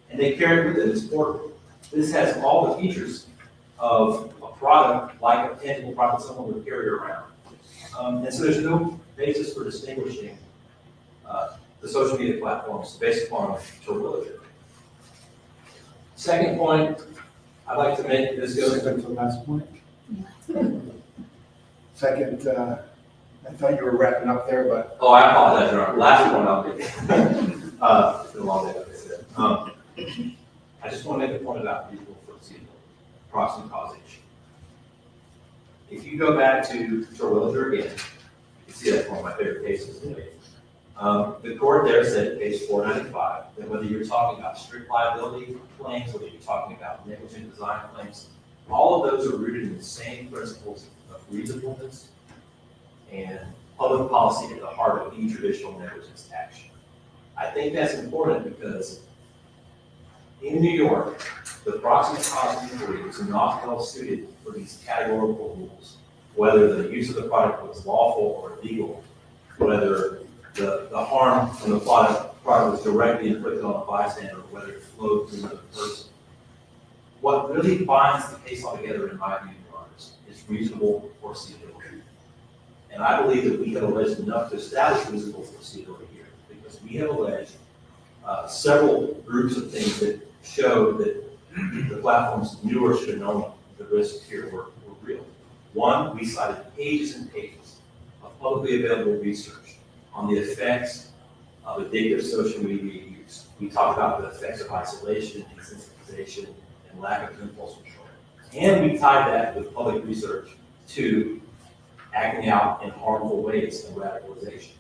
S10: and they carry it with them. It's portable. This has all the features of a product, like a tangible product someone would carry around. And so there's no basis for distinguishing the social media platforms based upon religion. Second point, I'd like to make, this goes
S2: Second to the last point. Second, I thought you were wrapping up there, but
S10: oh, I apologize, Your Honor. Last one I'll get. It's been a long day, like I said. I just want to make a point about reasonable foreseeability, proximate causation. If you go back to Terwilliger again, you can see that's one of my favorite cases to date. The court there said, page 495, that whether you're talking about strict liability claims, whether you're talking about negligent design claims, all of those are rooted in the same principles of reasonableness and public policy at the heart of any traditional negligence action. I think that's important because in New York, the proximate cause inquiry is not well suited for these categorical rules, whether the use of the product was lawful or illegal, whether the harm from the product was directly inflicted on a bystander, or whether it flowed through another person. What really binds the case all together, in my view, Your Honors, is reasonable foreseeability. And I believe that we have alleged enough to establish reasonable foreseeability here, because we have alleged several groups of things that show that the platforms knew or should have known the risks here were real. One, we cited pages and pages of publicly available research on the effects of addictive social media use. We talked about the effects of isolation, desensitization, and lack of impulse control. And we tied that with public research to acting out in harmful ways and radicalization.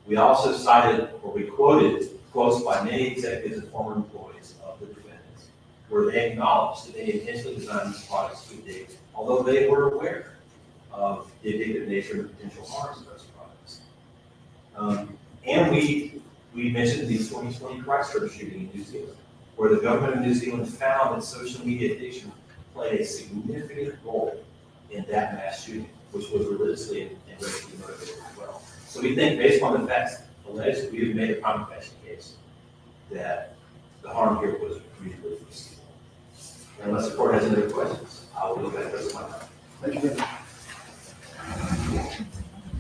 S10: We also cited, or we quoted, quotes by many executives and former employees of the defendants, where they acknowledged that they intentionally designed these products to addict, although they were aware of the addictive nature and potential harms of those products. And we mentioned the 2020 Christchurch shooting in New Zealand, where the government of New Zealand found that social media addiction played a significant role in that mass shooting, which was religiously and racially motivated as well. So we think, based on the facts alleged, we have made a prima facie case that the harm here was reasonably foreseeable. Unless the court has any other questions, I will go back to the rest of my time.
S2: thank you very much.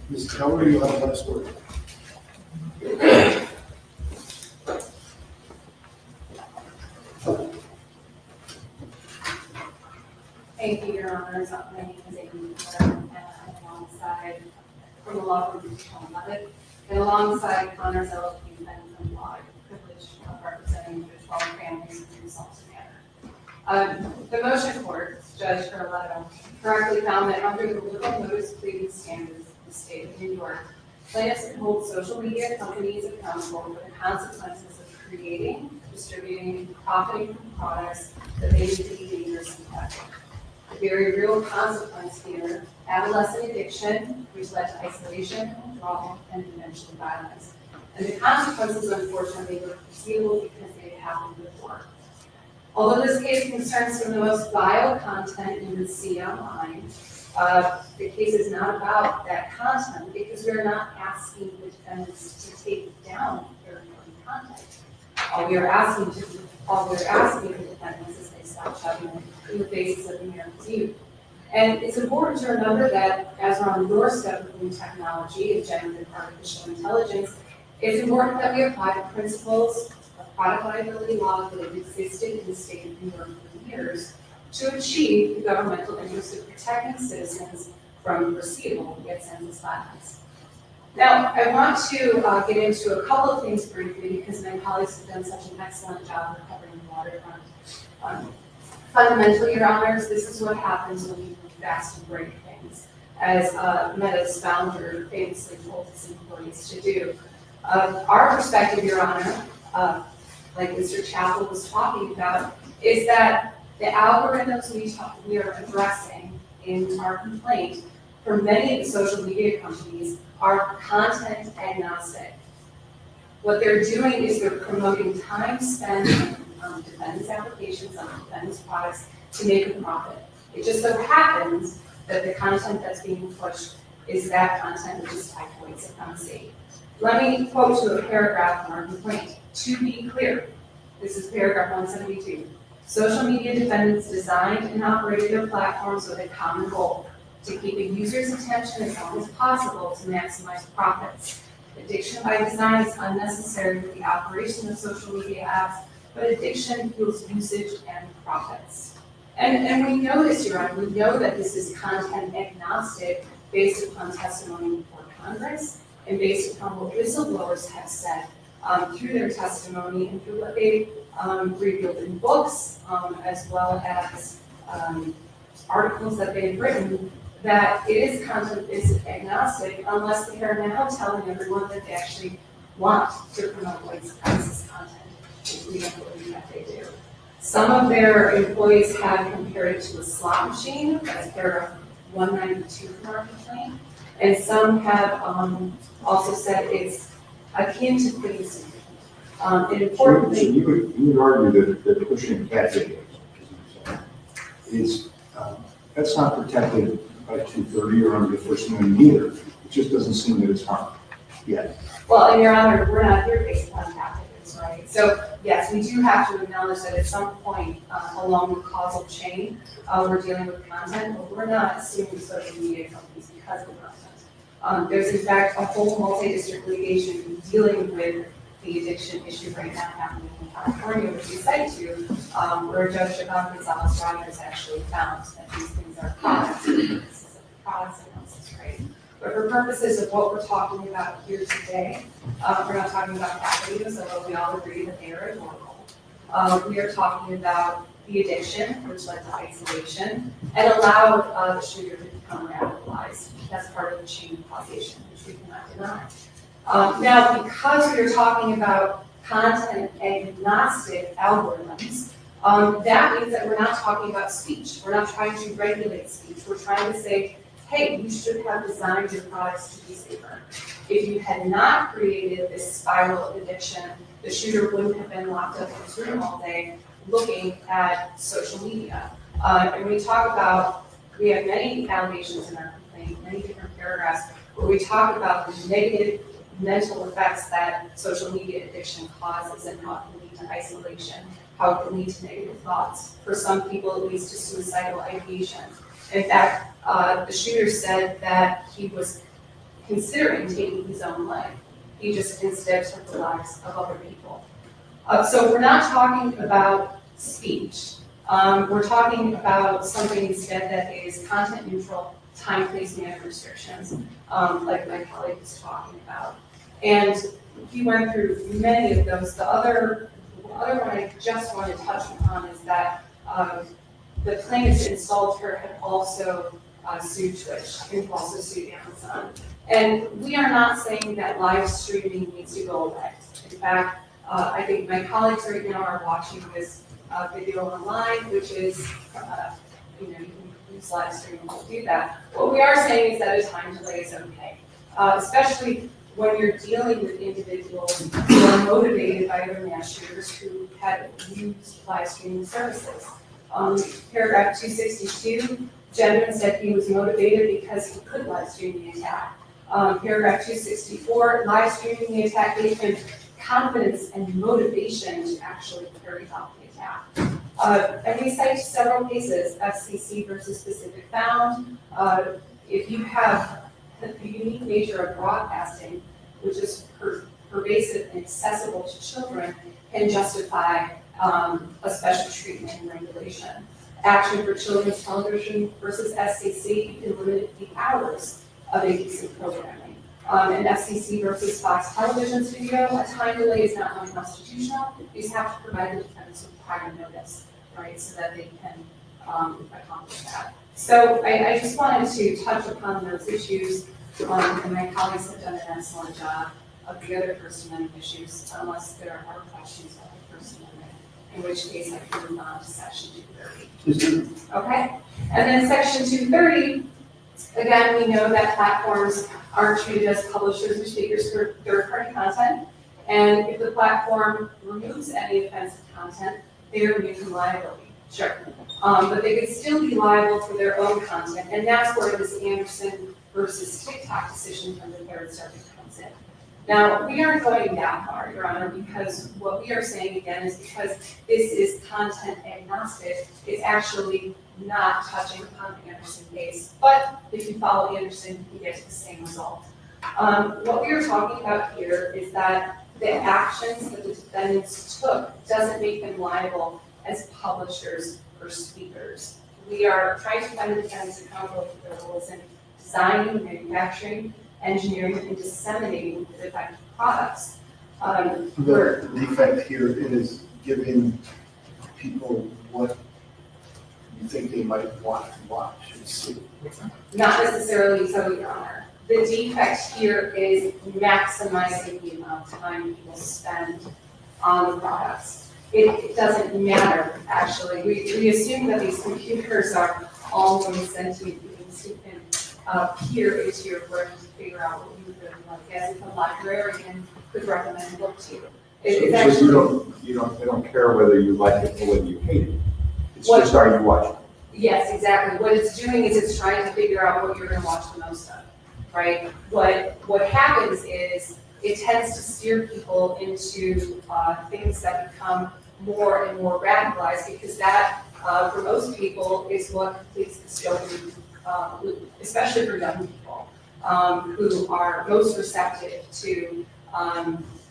S2: Ms. Keller, you have the last word.
S11: Thank you, Your Honors. My name is Amy Miller, and I'm alongside from the law firm Tom Levitt, and alongside Connors LLP and from law, privileged of representing the 12 families in Salton Manor. The motion court, Judge Carletto, correctly found that under the liberal notice pleading standards of the state of New York, plaintiffs can hold social media companies accountable for the consequences of creating, distributing, and profiting from products that they may be dangerous and effective. The very real consequence here, adolescent addiction, which led to isolation, withdrawal, and eventually violence. And the consequences, unfortunately, were foreseeable because they had happened before. Although this case concerns some of the most vile content you would see online, the case is not about that content because we are not asking the defendants to take down their content. All we are asking the defendants is they stop shoving it in the faces of the American youth. And it's important to remember that as we're on the doorstep of new technology of generative artificial intelligence, it's important that we apply the principles of product liability law that have existed in the state of New York for years to achieve the governmental interest of protecting citizens from foreseeable yet senseless violence. Now, I want to get into a couple of things briefly because my colleagues have done such an excellent job of covering the waterfront. Fundamentally, Your Honors, this is what happens when you move fast and break things, as Meta's founder famously told his employees to do. Our perspective, Your Honor, like Mr. Chappell was talking about, is that the algorithms we are addressing in our complaint for many of the social media companies are content agnostic. What they're doing is they're promoting time spent on defendants' applications, on defendants' products to make a profit. It just so happens that the content that's being pushed is that content which is tied to white supremacy. Let me quote to a paragraph from our complaint. To be clear, this is paragraph 172. Social media defendants designed and operated their platforms with a common goal, to keep a user's attention as long as possible to maximize profits. Addiction by design is unnecessary for the operation of social media apps, but addiction fuels usage and profits. And we know this, Your Honor, we know that this is content agnostic based upon testimony before Congress and based upon what whistleblowers have said through their testimony and through what they revealed in books, as well as articles that they've written, that it is content is agnostic unless they are now telling everyone that they actually want to promote white supremacist content, which we don't believe that they do. Some of their employees have compared it to a slot machine, as paragraph 192 from our complaint, and some have also said it's akin to policing. And
S3: So
S11: importantly,
S3: you would argue that pushing cat videos, as you say, is, that's not protected by 230 or under the First Amendment either. It just doesn't seem that it's harm yet.
S11: well, and Your Honor, we're not here based upon tactics, right? So, yes, we do have to acknowledge that at some point along the causal chain, we're dealing with content, but we're not suing social media companies because of content. There's in fact a whole multi-district litigation dealing with the addiction issue right now happening in California, which we cite to, where Judge Siobhan Gonzalez Rogers actually found that these things are products. This is a products analysis, right? But for purposes of what we're talking about here today, we're not talking about cat videos, although we all agree that they are adorable. We are talking about the addiction, which led to isolation, and allowed the shooter to become radicalized. That's part of the chain of causation, which we cannot deny. Now, because we are talking about content agnostic algorithms, that means that we're not talking about speech. We're not trying to regulate speech. We're trying to say, hey, you should have designed your products to be safer. If you had not created this spiral of addiction, the shooter wouldn't have been locked up in his room all day looking at social media. And we talk about, we have many allegations in our complaint, many different paragraphs, where we talk about the negative mental effects that social media addiction causes and how it can lead to isolation, how it can lead to negative thoughts. For some people, it leads to suicidal ideation. In fact, the shooter said that he was considering taking his own life. He just instead took the lives of other people. So we're not talking about speech. We're talking about something instead that is content neutral, time, place, manner restrictions, like my colleague was talking about. And he went through many of those. The other one I just want to touch upon is that the plaintiffs in Salter had also sued Twitch and also sued Amazon. And we are not saying that live streaming needs to go away. In fact, I think my colleagues right now are watching this video online, which is, you can use live streaming to do that. What we are saying is that a time delay is okay, especially when you're dealing with individuals who are motivated by other mass shooters who had used live streaming services. Paragraph 262, Gentleman said he was motivated because he could live stream the attack. Paragraph 264, live streaming the attack gave him confidence and motivation to actually carry out the attack. And we cite several cases, FCC versus Pacific Found. If you have the unique nature of broadcasting, which is pervasive and accessible to children, can justify a special treatment and regulation. Action for Children's Television versus FCC, you can limit the hours of indecent programming. In FCC versus Fox Television's video, a time delay is not unconstitutional. You just have to provide the defendants with prior notice, right, so that they can accomplish that. So I just wanted to touch upon those issues, and my colleagues have done an excellent job of the other First Amendment issues, unless there are questions about the First Amendment, in which case I can move on to Section 230. Okay, and then Section 230, again, we know that platforms are treated as publishers or speakers for third-party content, and if the platform removes any offensive content, they are immune from liability. Sure. But they could still be liable for their own content, and that's where this Anderson versus TikTok decision from the Third Circuit comes in. Now, we aren't going that far, Your Honor, because what we are saying again is because this is content agnostic, it's actually not touching upon the Anderson case. But if you follow Anderson, you get to the same result. What we are talking about here is that the actions that the defendants took doesn't make them liable as publishers or speakers. We are trying to find the defendants accountable for their roles in designing, manufacturing, engineering, and disseminating the defective products.
S2: The defect here is giving people what you think they might want to watch and see.
S11: Not necessarily so, Your Honor. The defect here is maximizing the amount of time people spend on the products. It doesn't matter, actually. We assume that these computers are all going sentient beings who can peer into your brain to figure out what you really like, as if a librarian could recommend a book to you. It's
S3: So
S11: actually,
S3: they don't care whether you like it or whether you hate it. It's
S11: What-
S3: just, are you watching?
S11: yes, exactly. What it's doing is it's trying to figure out what you're gonna watch the most of, right? What happens is it tends to steer people into things that become more and more radicalized, because that, for most people, is what completes the dopamine loop, especially for young people, who are most receptive to,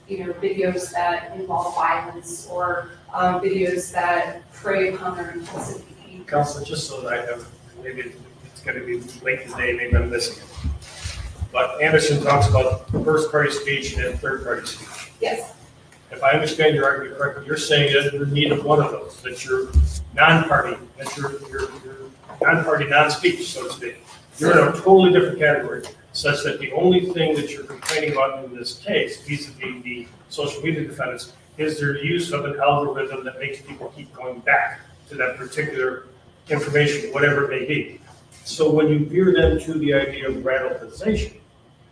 S11: videos that involve violence or videos that prey upon their impulsive behavior.
S4: Counselor, just so that I have, maybe it's gonna be late in the day, maybe I'm missing it. But Anderson talks about first-party speech and then third-party speech.
S11: Yes,
S4: If I understand your argument correctly, you're saying that you're in need of one of those, that you're non-party, that you're non-party, non-speech, so to speak. You're in a totally different category, such that the only thing that you're complaining about in this case, vis-a-vis the social media defendants, is their use of an algorithm that makes people keep going back to that particular information, whatever it may be. So when you veer them to the idea of radicalization,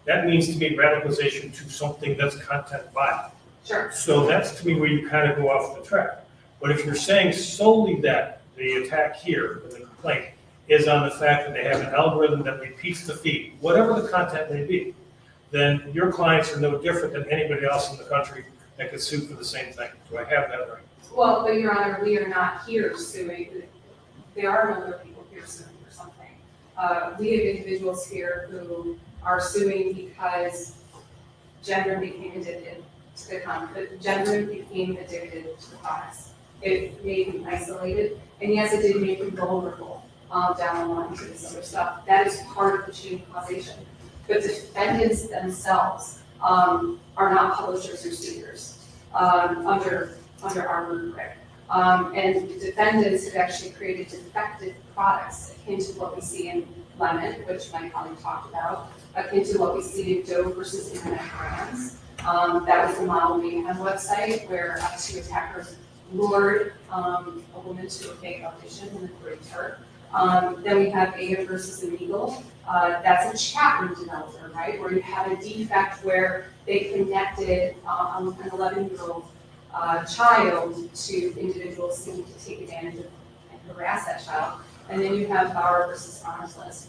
S4: that means to me radicalization to something that's content violent.
S11: sure.
S4: So that's to me where you kind of go off the track. But if you're saying solely that the attack here, the complaint, is on the fact that they have an algorithm that repeats the feed, whatever the content may be, then your clients are no different than anybody else in the country that could sue for the same thing. Do I have that right?
S11: Well, but Your Honor, we are not here suing. There are no other people here suing for something. We have individuals here who are suing because gender became addicted to the content. Gender became addicted to the products. It made them isolated, and yes, it did make them vulnerable down the line to this other stuff. That is part of the chain of causation. But defendants themselves are not publishers or speakers under our rubric. And defendants have actually created defective products akin to what we see in Lemon, which my colleague talked about, akin to what we see in Doe versus Internet Brands. That was the Model Mayhem website where two attackers lured a woman to a fake audition and then raped her. Then we have Ada versus Illegal. That's a chat room developer, right? Where you have a defect where they connected an 11-year-old child to individuals seeking to take advantage of and harass that child. And then you have Bauer versus Arms List,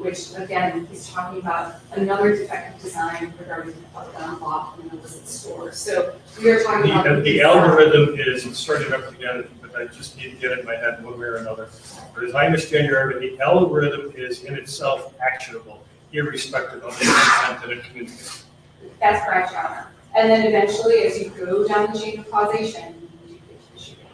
S11: which again is talking about another defective design regarding a gun block in an illicit store. So we are talking about
S4: The algorithm is, starting up again, but I just need to get it in my head one way or another. But as I understand your argument, the algorithm is in itself actionable, irrespective of the content that it communicates.
S11: That's correct, Your Honor. And then eventually, as you go down the chain of causation, you get to the shooting.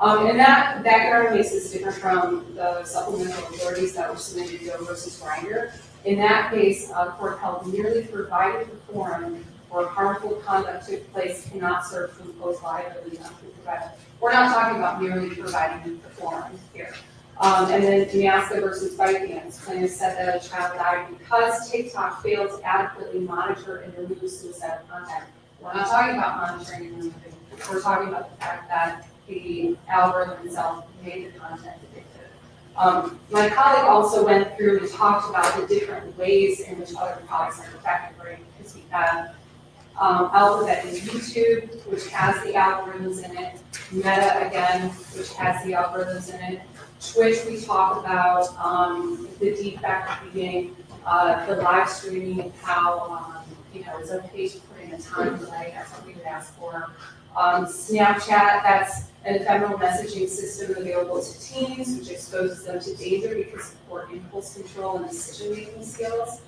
S11: And that Your Honor makes this different from the supplemental authorities that were submitted to Doe versus Grindr. In that case, the court held merely provided the forum where harmful conduct took place cannot serve to impose liability on who provided. We're not talking about merely providing the forum here. And then Miaska versus ByteDance, plaintiff said that a child died because TikTok failed to adequately monitor and remove suicidal content. We're not talking about monitoring and removing. We're talking about the fact that the algorithm itself made the content addictive. My colleague also went through and talked about the different ways in which other products are effective, right? Because we have Alphabet is YouTube, which has the algorithms in it. Meta, again, which has the algorithms in it. Twitch, we talk about the defect being the live streaming, how, it's okay to put in a time delay, that's what we would ask for. Snapchat, that's an ephemeral messaging system available to teens, which exposes them to danger because of poor impulse control and decision-making skills.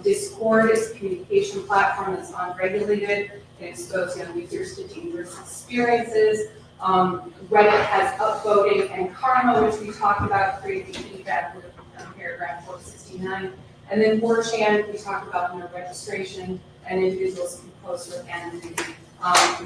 S11: Discord is a communication platform that's unregulated and exposes young users to dangerous experiences. Reddit has upvoting and karma, which we talked about, creating feedback with paragraph 469. And then 4chan, we talked about registration, and individuals can post with anonymity.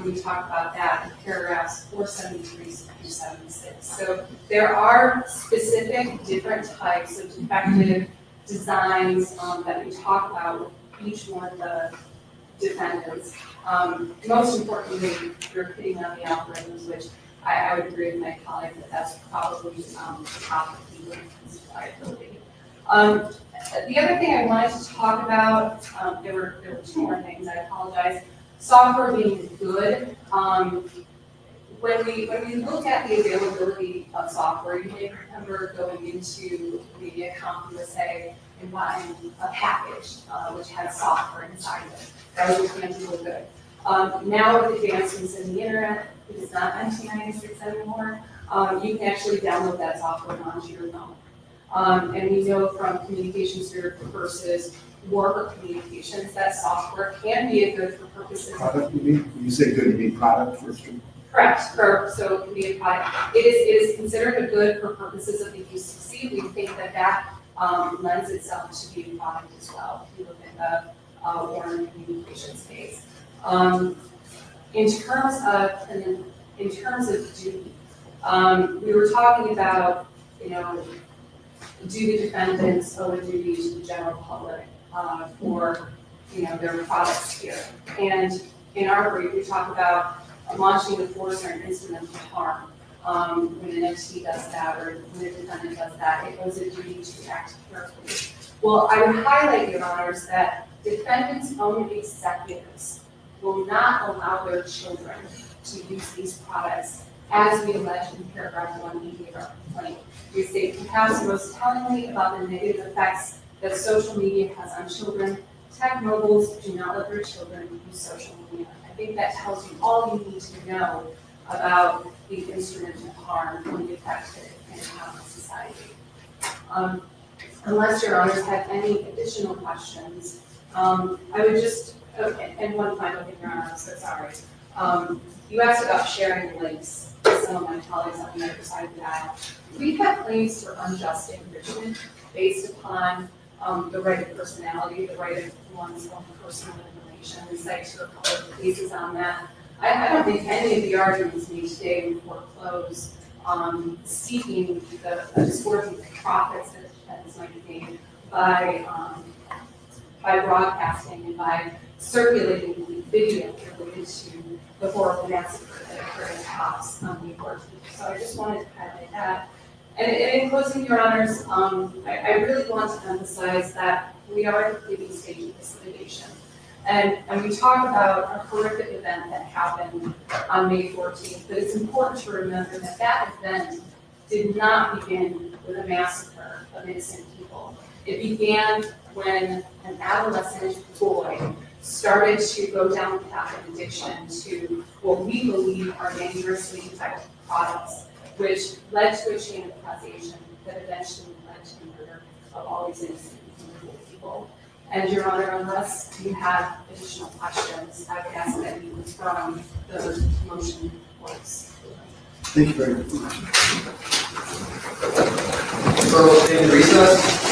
S11: We talked about that in paragraphs 473 through 76. So there are specific different types of defective designs that we talk about with each one of the defendants. Most importantly, you're hitting on the algorithms, which I would agree with my colleague that that's probably the top of the liability. The other thing I wanted to talk about, there were two more things, I apologize. Software being good. When we look at the availability of software, you may remember going into maybe a CompUSA and buying a package which had software inside of it. That was really good. Now with advancements in the internet, it is not 1996 anymore. You can actually download that software onto your phone. And we know from Communications Bureau versus Warburg Communications that software can be a good for purposes.
S2: Product, you mean? When you say good, you mean product first?
S11: Correct, so it can be a product. It is considered a good for purposes of the UCC. We think that lends itself to be a product as well. If you look at the Warner Communications case. In terms of duty, we were talking about, do the defendants owe a duty to the general public for, their products here? And in our brief, we talk about launching the force or an instrument of harm. When an entity does that or when a defendant does that, it owes a duty to act carefully. Well, I would highlight, Your Honors, that defendants' own executives will not allow their children to use these products, as we allege in paragraph 180 of our complaint. We state perhaps most tellingly about the negative effects that social media has on children. Tech moguls do not let their children use social media. I think that tells you all you need to know about the instrument of harm and the effects that it can have on society. Unless Your Honors have any additional questions, I would just, and one final thing, Your Honor, I'm so sorry. You asked about sharing links with some of my colleagues on the other side of the aisle. We have claims for unjust enrichment based upon the right of personality, the right of one's own personal information. We cite a couple of cases on that. I don't think any of the arguments made today would foreclose seeking the disgorging profits that defendants might be made by broadcasting and by circulating the video related to the horrible massacre that occurred in Cops on the abortion. So I just wanted to highlight that. And in closing, Your Honors, I really want to emphasize that we are at the pleading stage of this litigation. And we talk about a horrific event that happened on May 14th, but it's important to remember that that event did not begin with a massacre of innocent people. It began when an adolescent boy started to go down the path of addiction to what we believe are dangerously defective products, which led to a chain of causation that eventually led to the murder of all these innocent people. And Your Honor, unless you have additional questions, I would ask that you withdraw the motion reports.
S2: Thank you very much.
S10: So we'll stay in recess.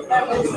S12: That was